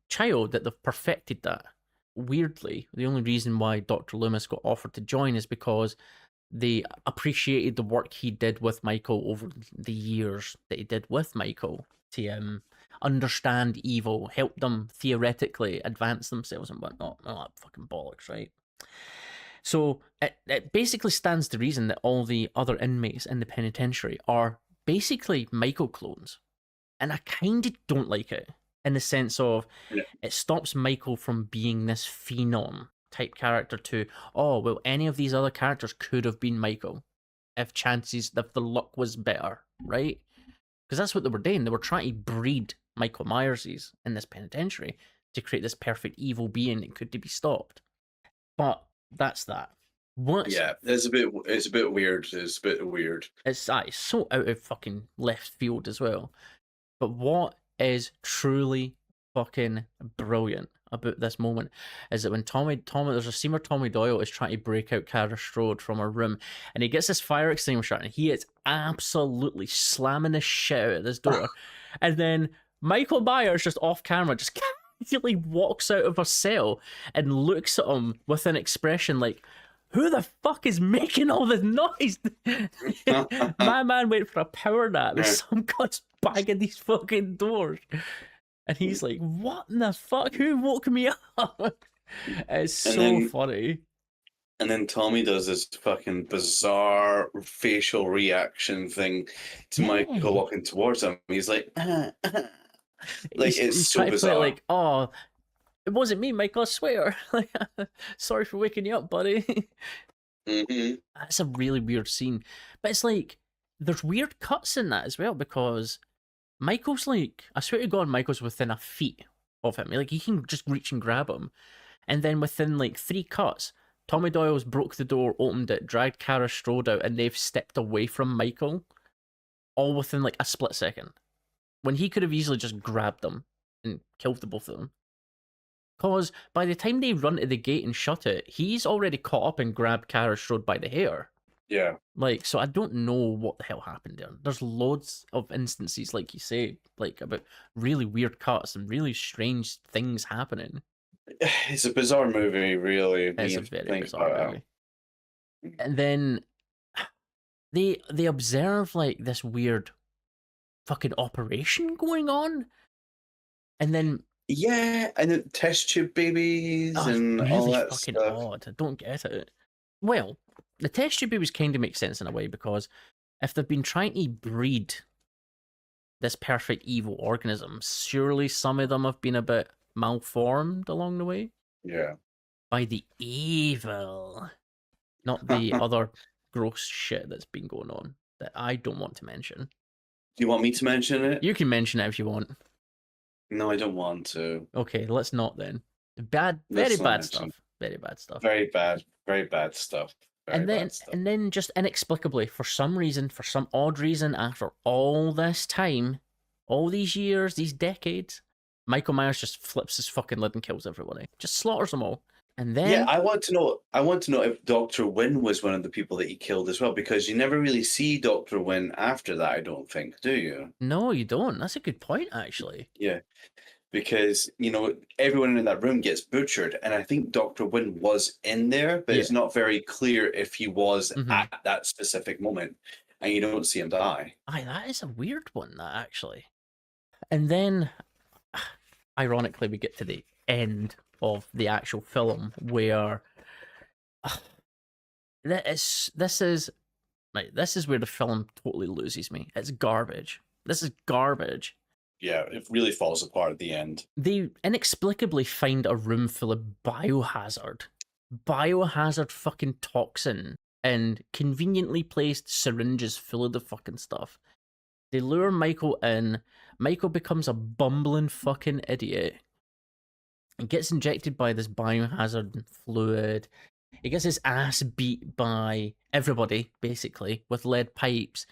child that they've perfected that. Weirdly, the only reason why Dr. Loomis got offered to join is because they appreciated the work he did with Michael over the years that he did with Michael to understand evil, help them theoretically advance themselves and whatnot. Oh, that fucking bollocks, right? So it basically stands to reason that all the other inmates in the penitentiary are basically Michael clones. And I kind of don't like it, in the sense of it stops Michael from being this phenom type character to, oh, well, any of these other characters could have been Michael if the luck was better, right? Because that's what they were doing. They were trying to breed Michael Myerses in this penitentiary to create this perfect evil being that could be stopped. But that's that. It's a bit weird. It's a bit weird. It's so out of fucking left field as well. But what is truly fucking brilliant about this moment is that when there's a scene where Tommy Doyle is trying to break out Kara Strode from her room, and he gets this fire extinguisher and he is absolutely slamming the shit out of this door. And then Michael Myers, just off camera, just casually walks out of her cell and looks at him with an expression like, who the fuck is making all this noise? My man went for a power nap and some cunt's banging these fucking doors. And he's like, what in the fuck? Who woke me up? It's so funny. And then Tommy does this fucking bizarre facial reaction thing to Michael Yeah. walking towards him. He's like, like it's He's so trying to play it bizarre. like, oh, it wasn't me, Michael, I swear. Like, sorry for waking you up, buddy. Hmm. That's a really weird scene. But it's like, there's weird cuts in that as well, because Michael's like, I swear to God, Michael's within a feet of him. Like, he can just reach and grab him. And then within like 3 cuts, Tommy Doyle's broke the door, opened it, dragged Kara Strode out, and they've stepped away from Michael, all within like a split second. When he could have easily just grabbed them and killed the both of them. Because by the time they run to the gate and shut it, he's already caught up and grabbed Kara Strode by the hair. Yeah. Like, so I don't know what the hell happened there. There's loads of instances, like you say, like about really weird cuts and really strange things happening. It's a bizarre movie, really. when It's you a very think bizarre about movie. it. And then they observe like this weird fucking operation going on, and then Yeah, and the test tube babies oh, and it's all really that fucking stuff. odd. I don't get it. Well, the test tube babies kind of make sense in a way, because if they've been trying to breed this perfect evil organism, surely some of them have been a bit malformed along the way Yeah. by the evil, not the other gross shit that's been going on that I don't want to mention. Do you want me to mention it? You can mention it if you want. No, I don't want to. Okay, let's not then. Bad, Let's very not bad mention. stuff. Very bad stuff. Very bad stuff. Very bad stuff. And then just inexplicably, for some reason, for some odd reason, after all this time, all these years, these decades, Michael Myers just flips his fucking lid and kills everybody. Just slaughters them all. And then Yeah, I want to know. I want to know if Dr. Wynn was one of the people that he killed as well, because you never really see Dr. Wynn after that. I don't think, do you? no, you don't. That's a good point, actually. Yeah, because everyone in that room gets butchered, and I think Dr. Wynn was in there, but it's not very clear if he was Mhm. at that specific moment, and you don't see him die. Aye, that is a weird one, that actually. And then, ironically, we get to the end of the actual film where this is where the film totally loses me. It's garbage. This is garbage. Yeah, it really falls apart at the end. They inexplicably find a room full of biohazard fucking toxin, and conveniently placed syringes full of the fucking stuff. They lure Michael in. Michael becomes a bumbling fucking idiot and gets injected by this biohazard fluid. He gets his ass beat by everybody, basically, with lead pipes.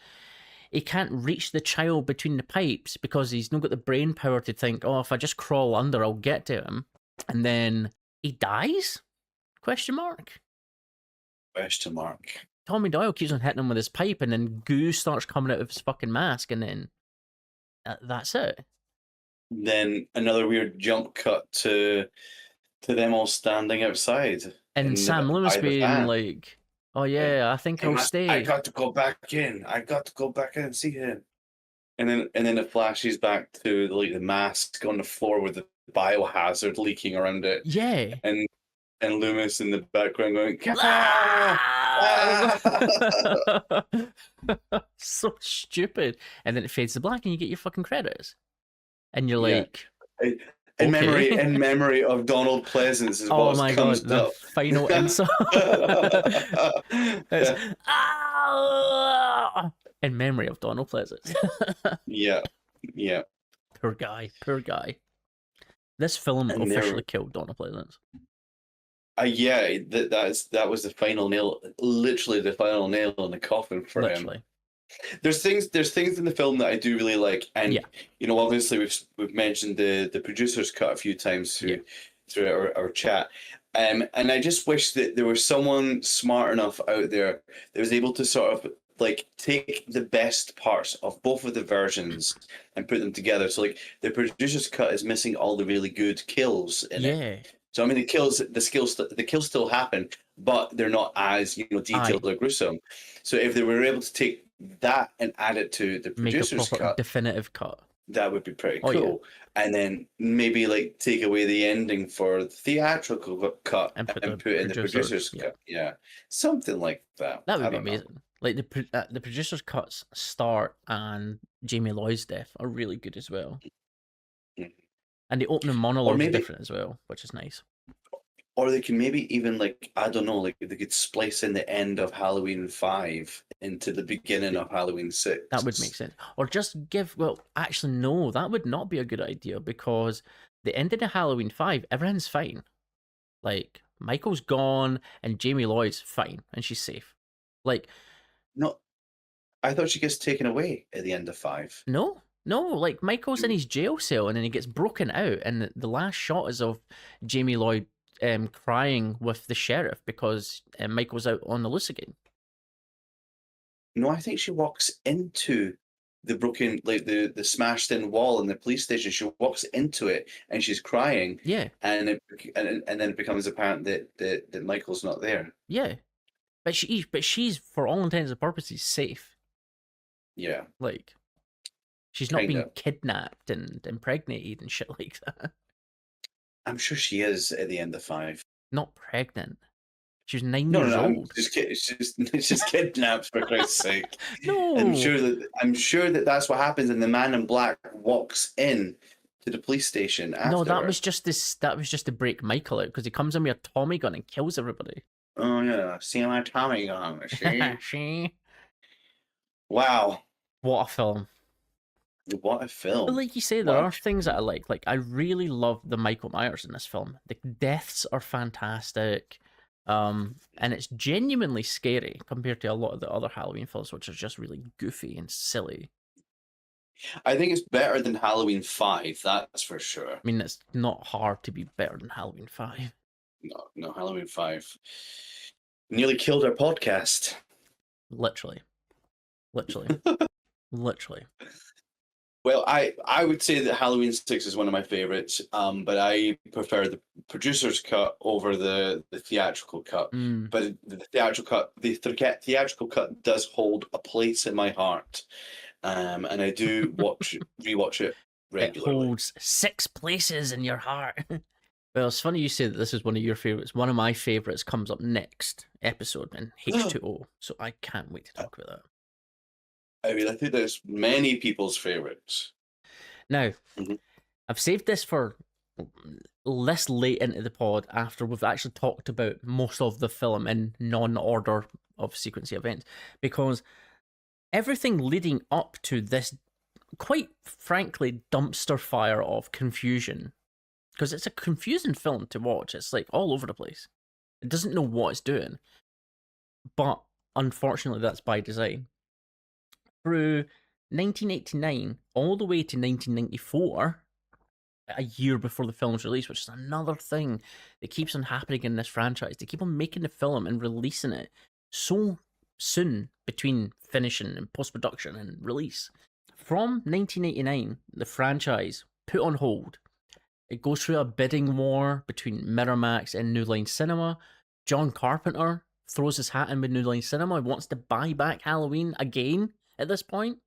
He can't reach the child between the pipes because he's not got the brain power to think, oh, if I just crawl under, I'll get to him. And then he dies? Question mark. Question mark. Tommy Doyle keeps on hitting him with his pipe, and then goo starts coming out of his fucking mask, and then that's it. Then another weird jump cut to them all standing outside. And Sam Loomis being like, oh yeah, I think I'll stay. I got to go back in. I got to go back in and see him. And then it flashes back to like the mask on the floor with the biohazard leaking around it. Yeah. And Loomis in the background going, so stupid. And then it fades to black and you get your fucking credits. And you're like, in memory of Donald Pleasance is oh what my comes god, up. the final insult. In memory of Donald Pleasance. Yeah. Poor guy. This film And officially killed Donald Pleasance. Yeah, that was the final nail, literally the final nail in the coffin for him. There's things in the film that I do really like, and obviously we've mentioned the producer's cut a few times through our chat, and I just wish that there was someone smart enough out there that was able to sort of like take the best parts of both of the versions and put them together. So like the producer's cut is missing all the really good kills in it. So I mean, the kills still happen, but they're not as detailed or gruesome. So if they were able to take that and add it to the producer's cut, definitive cut. That would be pretty Oh, yeah. cool. And then maybe like take away the ending for the theatrical cut And put and the put in the producers. producer's Yeah, cut. Yeah, something like that. that would I be don't know. amazing. Like the producers' cuts start and Jamie Lloyd's death are really good as well, Mm. and the opening Or monologue's maybe, different as well, which is nice. or they can maybe even like I don't know, like they could splice in the end of Halloween 5 into the beginning of Halloween 6. That would make sense. Or just give, well, actually, no, that would not be a good idea because the ending of Halloween 5, everything's fine. Like, Michael's gone and Jamie Lloyd's fine and she's safe. Like, No, I thought she gets taken away at the end of 5. no, like, Michael's in his jail cell and then he gets broken out, and the last shot is of Jamie Lloyd crying with the sheriff because Michael's out on the loose again. No, I think she walks into the broken, like the smashed in wall in the police station. She walks into it and she's crying, Yeah, and and then it becomes apparent that Michael's not there. yeah. But she's, for all intents and purposes, safe. Yeah, Like, she's not being kinda. kidnapped and impregnated and shit like that. I'm sure she is at the end of 5. Not pregnant. She was 9 No, no, years no. I'm old. just kidding. It's just kidnapped for Christ's sake. No. I'm sure that that's what happens, and the man in black walks in to the police station after. No, that her. was just this. That was just to break Michael out because he comes in with a Tommy gun and kills everybody. Oh yeah, see my Tommy gun. See? She. Wow, What a film! what a But film! like you say, there Wow. are things that I like. Like, I really love the Michael Myers in this film. The deaths are fantastic. And it's genuinely scary compared to a lot of the other Halloween films, which are just really goofy and silly. I think it's better than Halloween 5. That's for sure. I mean, it's not hard to be better than Halloween 5. No, Halloween 5 nearly killed our podcast. Literally. Literally. Well, I would say that Halloween 6 is one of my favorites, but I prefer the producer's cut over the theatrical cut. Mm. But the theatrical cut does hold a place in my heart, and I do rewatch it It regularly. holds 6 places in your heart. Well, it's funny you say that this is one of your favorites. One of my favorites comes up next episode in H2O, so I can't wait to talk about that. I mean, I think that's many people's favorites. Now, Mhm. I've saved this for less late into the pod after we've actually talked about most of the film in non-order of sequencing events, because everything leading up to this, quite frankly, dumpster fire of confusion, because it's a confusing film to watch. It's like all over the place. It doesn't know what it's doing, but unfortunately that's by design. Through 1989 all the way to 1994, a year before the film's release, which is another thing that keeps on happening in this franchise. They keep on making the film and releasing it so soon between finishing and post-production and release. From 1989, the franchise put on hold. It goes through a bidding war between Miramax and New Line Cinema. John Carpenter throws his hat in with New Line Cinema and wants to buy back Halloween again at this point.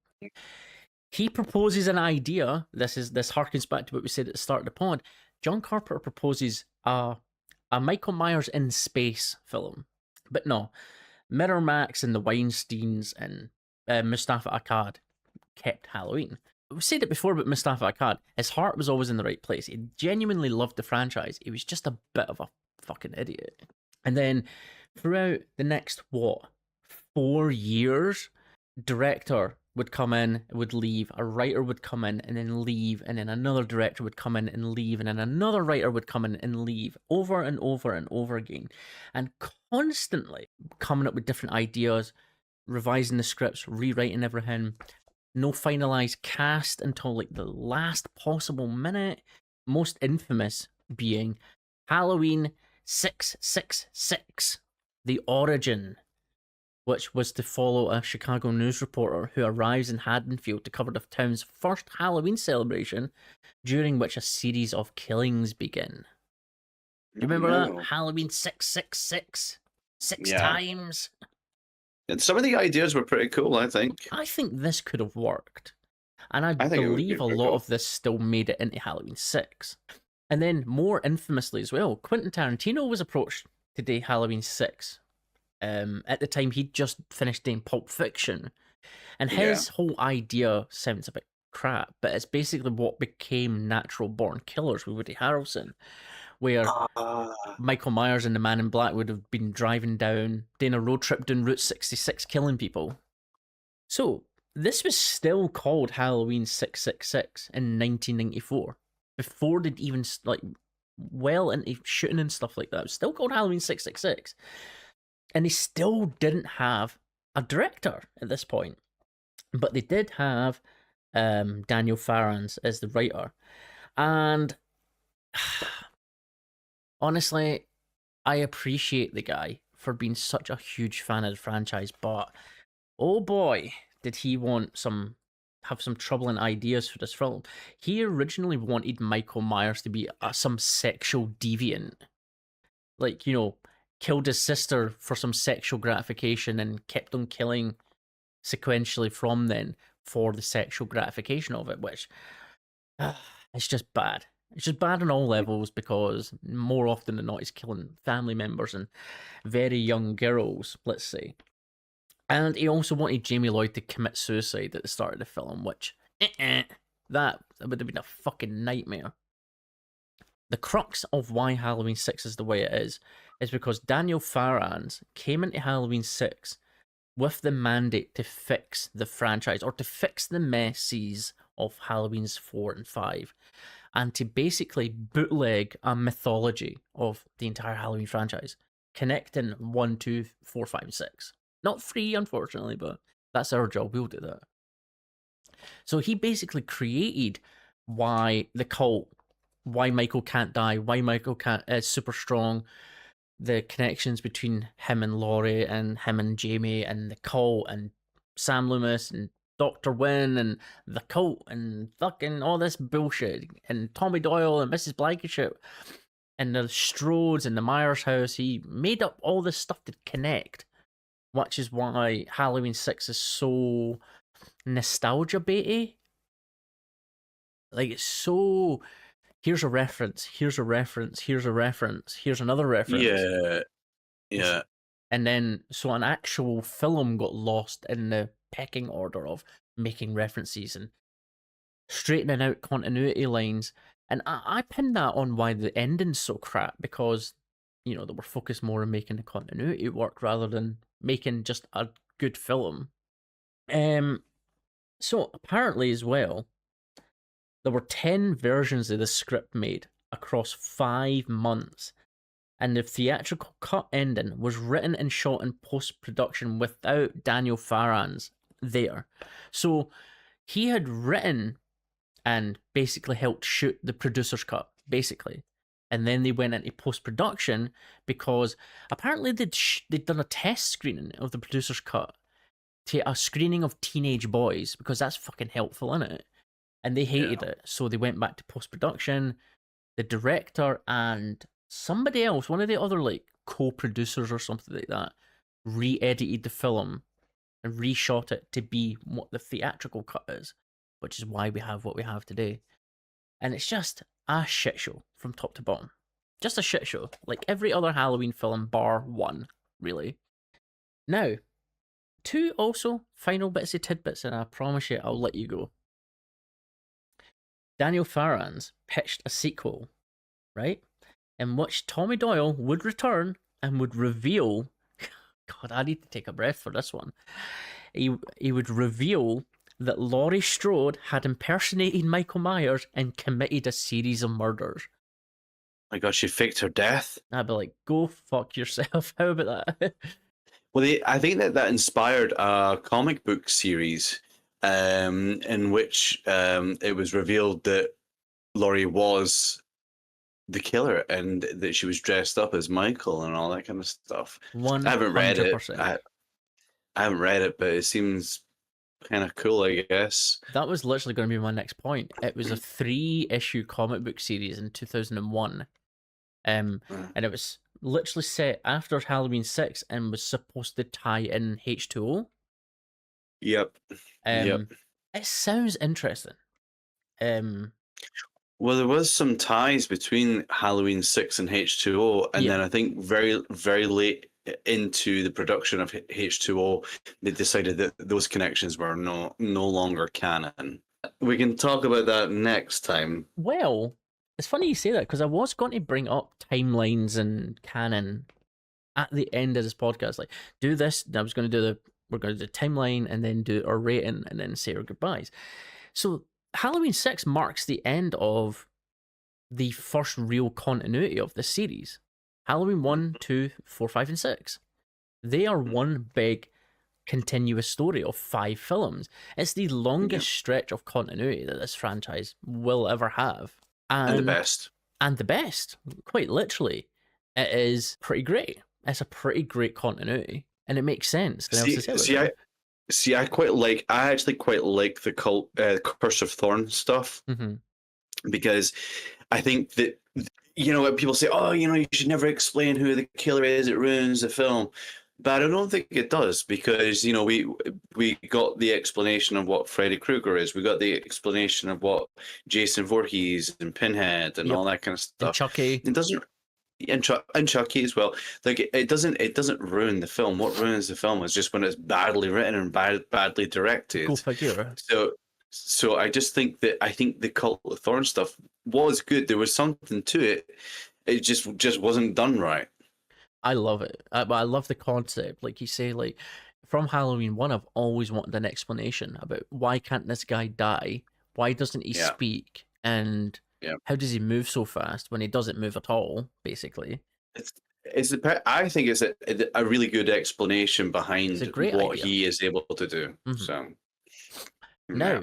He proposes an idea. This harkens back to what we said at the start of the pod. John Carpenter proposes a Michael Myers in space film. But no, Miramax and the Weinsteins and Mustafa Akkad kept Halloween. We said it before about Mustafa Akkad. His heart was always in the right place. He genuinely loved the franchise. He was just a bit of a fucking idiot. And then throughout the next, 4 years, director would come in, would leave, a writer would come in and then leave, and then another director would come in and leave, and then another writer would come in and leave, over and over and over again, and constantly coming up with different ideas, revising the scripts, rewriting everything. No finalized cast until like the last possible minute. Most infamous being Halloween 666, The Origin, which was to follow a Chicago news reporter who arrives in Haddonfield to cover the town's first Halloween celebration, during which a series of killings begin. Do you remember that? Halloween 666? Six Yeah. times? And some of the ideas were pretty cool, I think. I think this could have worked. And I I think it would be believe a pretty lot cool. of this still made it into Halloween 6. And then, more infamously as well, Quentin Tarantino was approached to do Halloween 6. At the time, he'd just finished doing Pulp Fiction. And Yeah. his whole idea sounds a bit crap, but it's basically what became Natural Born Killers with Woody Harrelson, where Ah, Michael Myers and the Man in Black would have been driving down, doing a road trip down Route 66, killing people. So, this was still called Halloween 666 in 1994, before they'd even, like, well into shooting and stuff like that. It was still called Halloween 666. And they still didn't have a director at this point. But they did have Daniel Farrans as the writer. And honestly, I appreciate the guy for being such a huge fan of the franchise, but oh boy, did he have some troubling ideas for this film. He originally wanted Michael Myers to be some sexual deviant. Like, killed his sister for some sexual gratification and kept on killing sequentially from then for the sexual gratification of it, which it's just bad. It's just bad on all levels because more often than not, he's killing family members and very young girls, let's say. And he also wanted Jamie Lloyd to commit suicide at the start of the film, which, that would have been a fucking nightmare. The crux of why Halloween 6 is the way it is because Daniel Farrans came into Halloween 6 with the mandate to fix the franchise or to fix the messes of Halloween's 4 and 5 and to basically bootleg a mythology of the entire Halloween franchise, connecting 1, 2, 4, 5, and 6. Not 3, unfortunately, but that's our job. We'll do that. So he basically created why the cult, why Michael can't die, why Michael can't is super strong, the connections between him and Laurie and him and Jamie and the cult and Sam Loomis and Dr. Wynn and the cult and fucking all this bullshit and Tommy Doyle and Mrs. Blankenship and the Strodes and the Myers house. He made up all this stuff to connect, which is why Halloween 6 is so nostalgia baity. Like, it's so, here's a reference, here's a reference, here's a reference, here's another reference. yeah. And then, so an actual film got lost in the pecking order of making references and straightening out continuity lines. And I pinned that on why the ending's so crap, because, they were focused more on making the continuity work rather than making just a good film. So apparently as well, there were 10 versions of the script made across 5 months, and the theatrical cut ending was written and shot in post-production without Daniel Farrans there. So he had written and basically helped shoot the producer's cut, basically. And then they went into post-production because apparently they'd done a test screening of the producer's cut to a screening of Teenage Boys, because that's fucking helpful, innit? And they hated it, so they went back to post-production. The director and somebody else, one of the other like co-producers or something like that, re-edited the film and reshot it to be what the theatrical cut is, which is why we have what we have today. And it's just a shit show from top to bottom. Just a shit show, like every other Halloween film bar one, really. Now, 2 also final bits of tidbits, and I promise you I'll let you go. Daniel Farrans pitched a sequel, right, in which Tommy Doyle would return and would reveal, God, I need to take a breath for this one. He would reveal that Laurie Strode had impersonated Michael Myers and committed a series of murders. My God, she faked her death. I'd be like, go fuck yourself. How about that? Well, I think that inspired a comic book series in which it was revealed that Laurie was the killer and that she was dressed up as Michael and all that kind of stuff. 100%. I haven't read it. I haven't read it, but it seems kind of cool, I guess. That was literally going to be my next point. It was a 3-issue comic book series in 2001. And it was literally set after Halloween 6 and was supposed to tie in H2O. Yep. It sounds interesting. Um, Well, there was some ties between Halloween 6 and H2O, and yeah. then I think very, very late into the production of H2O, they decided that those connections were no longer canon. We can talk about that next time. Well, it's funny you say that because I was going to bring up timelines and canon at the end of this podcast. Like, do this. I was going to do we're going to do timeline and then do our rating and then say our goodbyes. So Halloween 6 marks the end of the first real continuity of the series. Halloween 1, 2, 4, 5, and 6. They are one big continuous story of 5 films. It's the longest stretch of continuity that this franchise will ever have. And the best. And the best, quite literally. It is pretty great. It's a pretty great continuity. And it makes sense. I actually quite like the Curse of Thorn stuff, because I think that, people say, oh, you should never explain who the killer is, it ruins the film. But I don't think it does, because we got the explanation of what Freddy Krueger is. We got the explanation of what Jason Voorhees and Pinhead and all that kind of stuff. And Chucky. It doesn't, and Chucky as well. Like, it doesn't ruin the film. What ruins the film is just when it's badly written and badly directed. Go figure. So I think the Cult of Thorn stuff was good. There was something to it. It just wasn't done right. I love it. I love the concept. Like you say, like from Halloween 1, I've always wanted an explanation about why can't this guy die? Why doesn't he speak? And how does he move so fast when he doesn't move at all, basically? I think it's a really good explanation behind what idea. he is able to do. So now,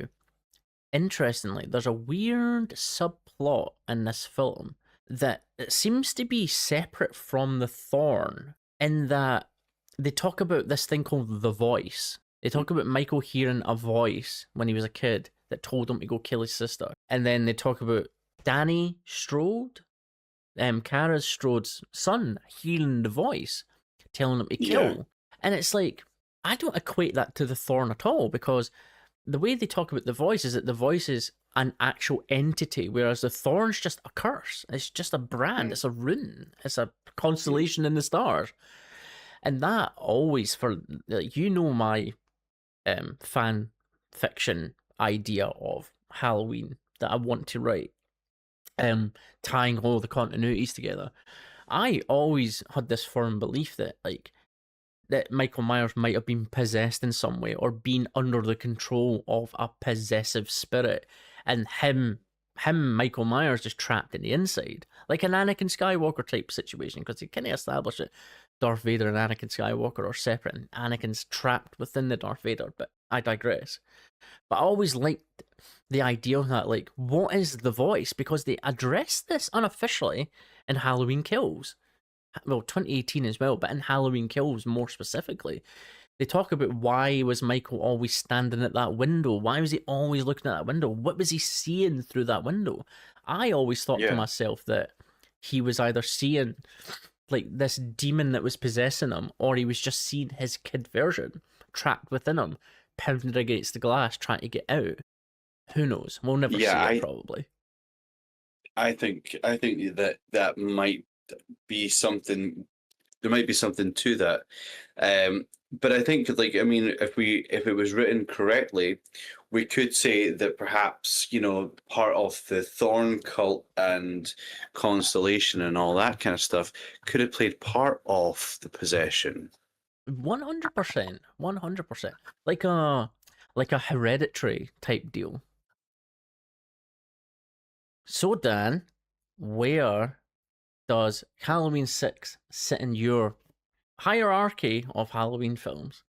interestingly, there's a weird subplot in this film that it seems to be separate from the Thorn, in that they talk about this thing called the Voice. They talk about Michael hearing a voice when he was a kid that told him to go kill his sister. And then they talk about Danny Strode, Kara Strode's son, hearing the voice, telling him to kill. Yeah. And it's like, I don't equate that to the Thorn at all, because the way they talk about the Voice is that the Voice is an actual entity, whereas the Thorn's just a curse. It's just a brand. It's a rune. It's a constellation in the stars. And that always, my fan fiction idea of Halloween that I want to write, tying all the continuities together. I always had this firm belief that that Michael Myers might have been possessed in some way, or been under the control of a possessive spirit, and him, Michael Myers, is trapped in the inside, like an Anakin Skywalker type situation, because they kind of established that Darth Vader and Anakin Skywalker are separate, and Anakin's trapped within the Darth Vader, but I digress. But I always liked the idea that, like, what is the Voice? Because they addressed this unofficially in Halloween Kills. Well, 2018 as well, but in Halloween Kills more specifically, they talk about why was Michael always standing at that window? Why was he always looking at that window? What was he seeing through that window? I always thought to myself that he was either seeing like this demon that was possessing him, or he was just seeing his kid version trapped within him, pounding against the glass, trying to get out. Who knows? We'll never see it, probably. I think that might be something. There might be something to that, but I think, if it was written correctly, we could say that perhaps part of the Thorn cult and constellation and all that kind of stuff could have played part of the possession. 100%, 100%, like a Hereditary type deal. So Dan, where does Halloween 6 sit in your hierarchy of Halloween films?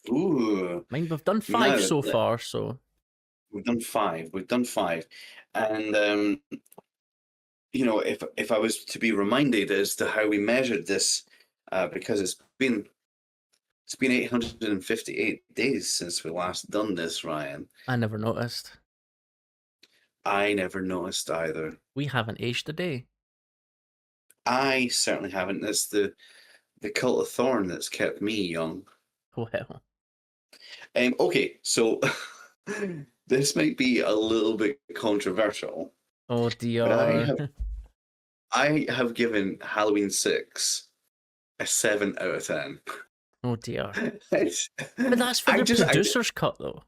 Ooh. I mean, we've done 5 so far, so... We've done 5. And, if I was to be reminded as to how we measured this, because it's been 858 days since we last done this, Ryan. I never noticed. I never noticed either. We haven't aged a day. I certainly haven't. It's the Cult of Thorn that's kept me young. Well. Okay, so This might be a little bit controversial, Oh but dear. I have given Halloween 6 a 7 out of 10. Oh dear. It's- But that's for I the just I, producer's cut, though.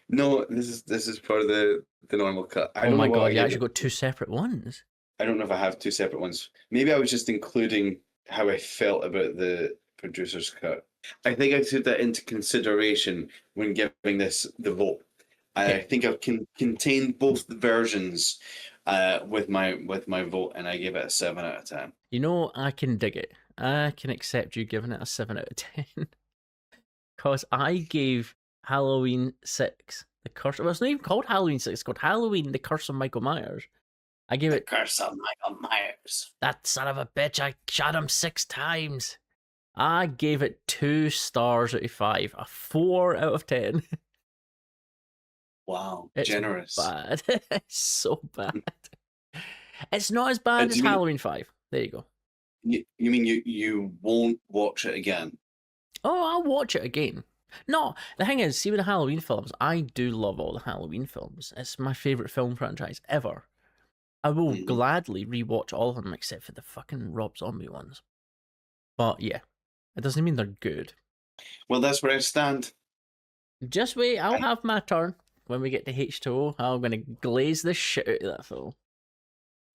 no, this is part of the normal cut. I Oh don't my know what god, I you gave actually it. got two separate ones. I don't know if I have two separate ones. Maybe I was just including how I felt about the producer's cut. I think I took that into consideration when giving this the vote. I Okay. think I've contained both the versions with my vote, and I gave it a 7 out of 10. You know, I can dig it. I can accept you giving it a 7 out of 10. Because I gave Halloween 6, The Curse. Well, it's not even called Halloween 6, it's called Halloween, The Curse of Michael Myers. I gave The it, Curse of Michael Myers. that son of a bitch, I shot him 6 times. I gave it 2 stars out of 5, a 4 out of 10. Wow, It's generous. bad. It's so bad. It's not as bad do as you mean- Halloween 5. There you go. You mean you won't watch it again? Oh, I'll watch it again. No, the thing is, see with the Halloween films, I do love all the Halloween films. It's my favourite film franchise ever. I will Mhm. gladly rewatch all of them except for the fucking Rob Zombie ones. But yeah, it doesn't mean they're good. Well, that's where I stand. Just wait, I'll have my turn when we get to H2O. I'm going to glaze the shit out of that film.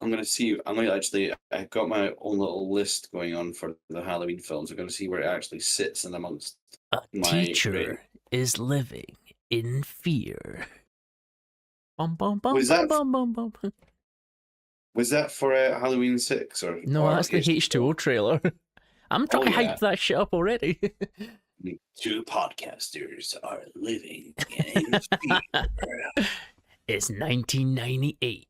I'm gonna see. I'm gonna actually. I've got my own little list going on for the Halloween films. I'm gonna see where it actually sits in amongst. A My teacher rating. is living in fear. Bum, bum, bum, Was bum, that- bum, bum, bum. Was that for Halloween 6 or? No, or that's the H2O trailer. I'm trying to Oh, yeah. hype that shit up already. Two podcasters are living in fear. It's 1998.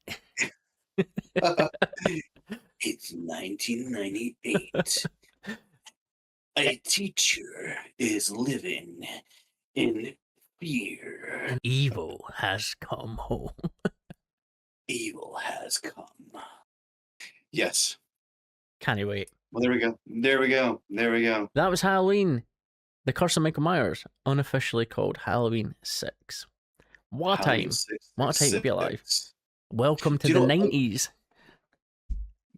It's 1998. A teacher is living in fear. Evil has come home. Evil has come. Yes. Can't wait. Well, there we go. There we go. There we go. That was Halloween. The Curse of Michael Myers, unofficially called Halloween 6. What a Halloween time. 6, What a time to be alive. 6. Welcome to Do the you know- 90s.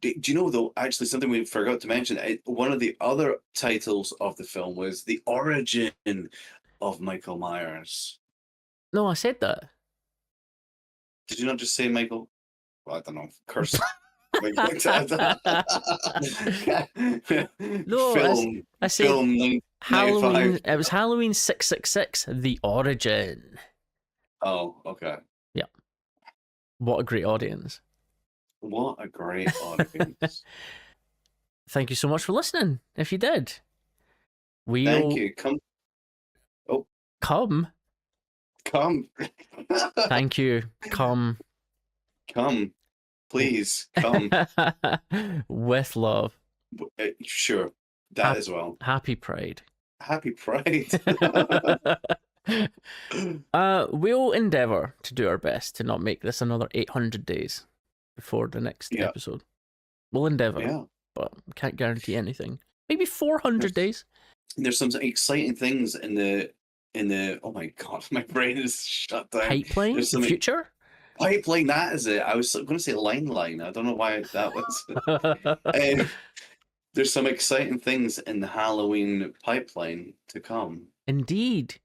Do you know, though, actually, something we forgot to mention? One of the other titles of the film was The Origin of Michael Myers. No, I said that. Did you not just say Michael? Well, I don't know. Curse. No, film. I said Film. Halloween. 95. It was Halloween 666, The Origin. Oh, okay. What a great audience. What a great audience. Thank you so much for listening. If you did, we'll Thank you. Come. come. Thank you. Come. Come. Please, come. With love. Sure. That as well. Happy Pride. Happy Pride. We'll endeavour to do our best to not make this another 800 days before the next Yeah. episode. We'll endeavour, Yeah. but we can't guarantee anything. Maybe 400 days. There's some exciting things in the oh my god, my brain is shut down. Pipeline? There's The something- future? Pipeline, that is it. I was going to say line. I don't know why that was. There's some exciting things in the Halloween pipeline to come. Indeed.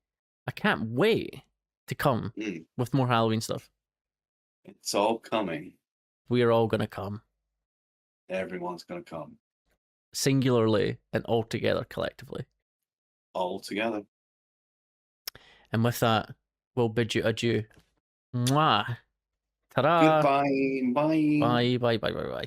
I can't wait to come Mm. with more Halloween stuff. It's all coming. We are all going to come. Everyone's going to come Singularly and all together collectively. all together. And with that, we'll bid you adieu. Mwah. Ta-da. Goodbye. Bye. Bye, bye, bye, bye, bye.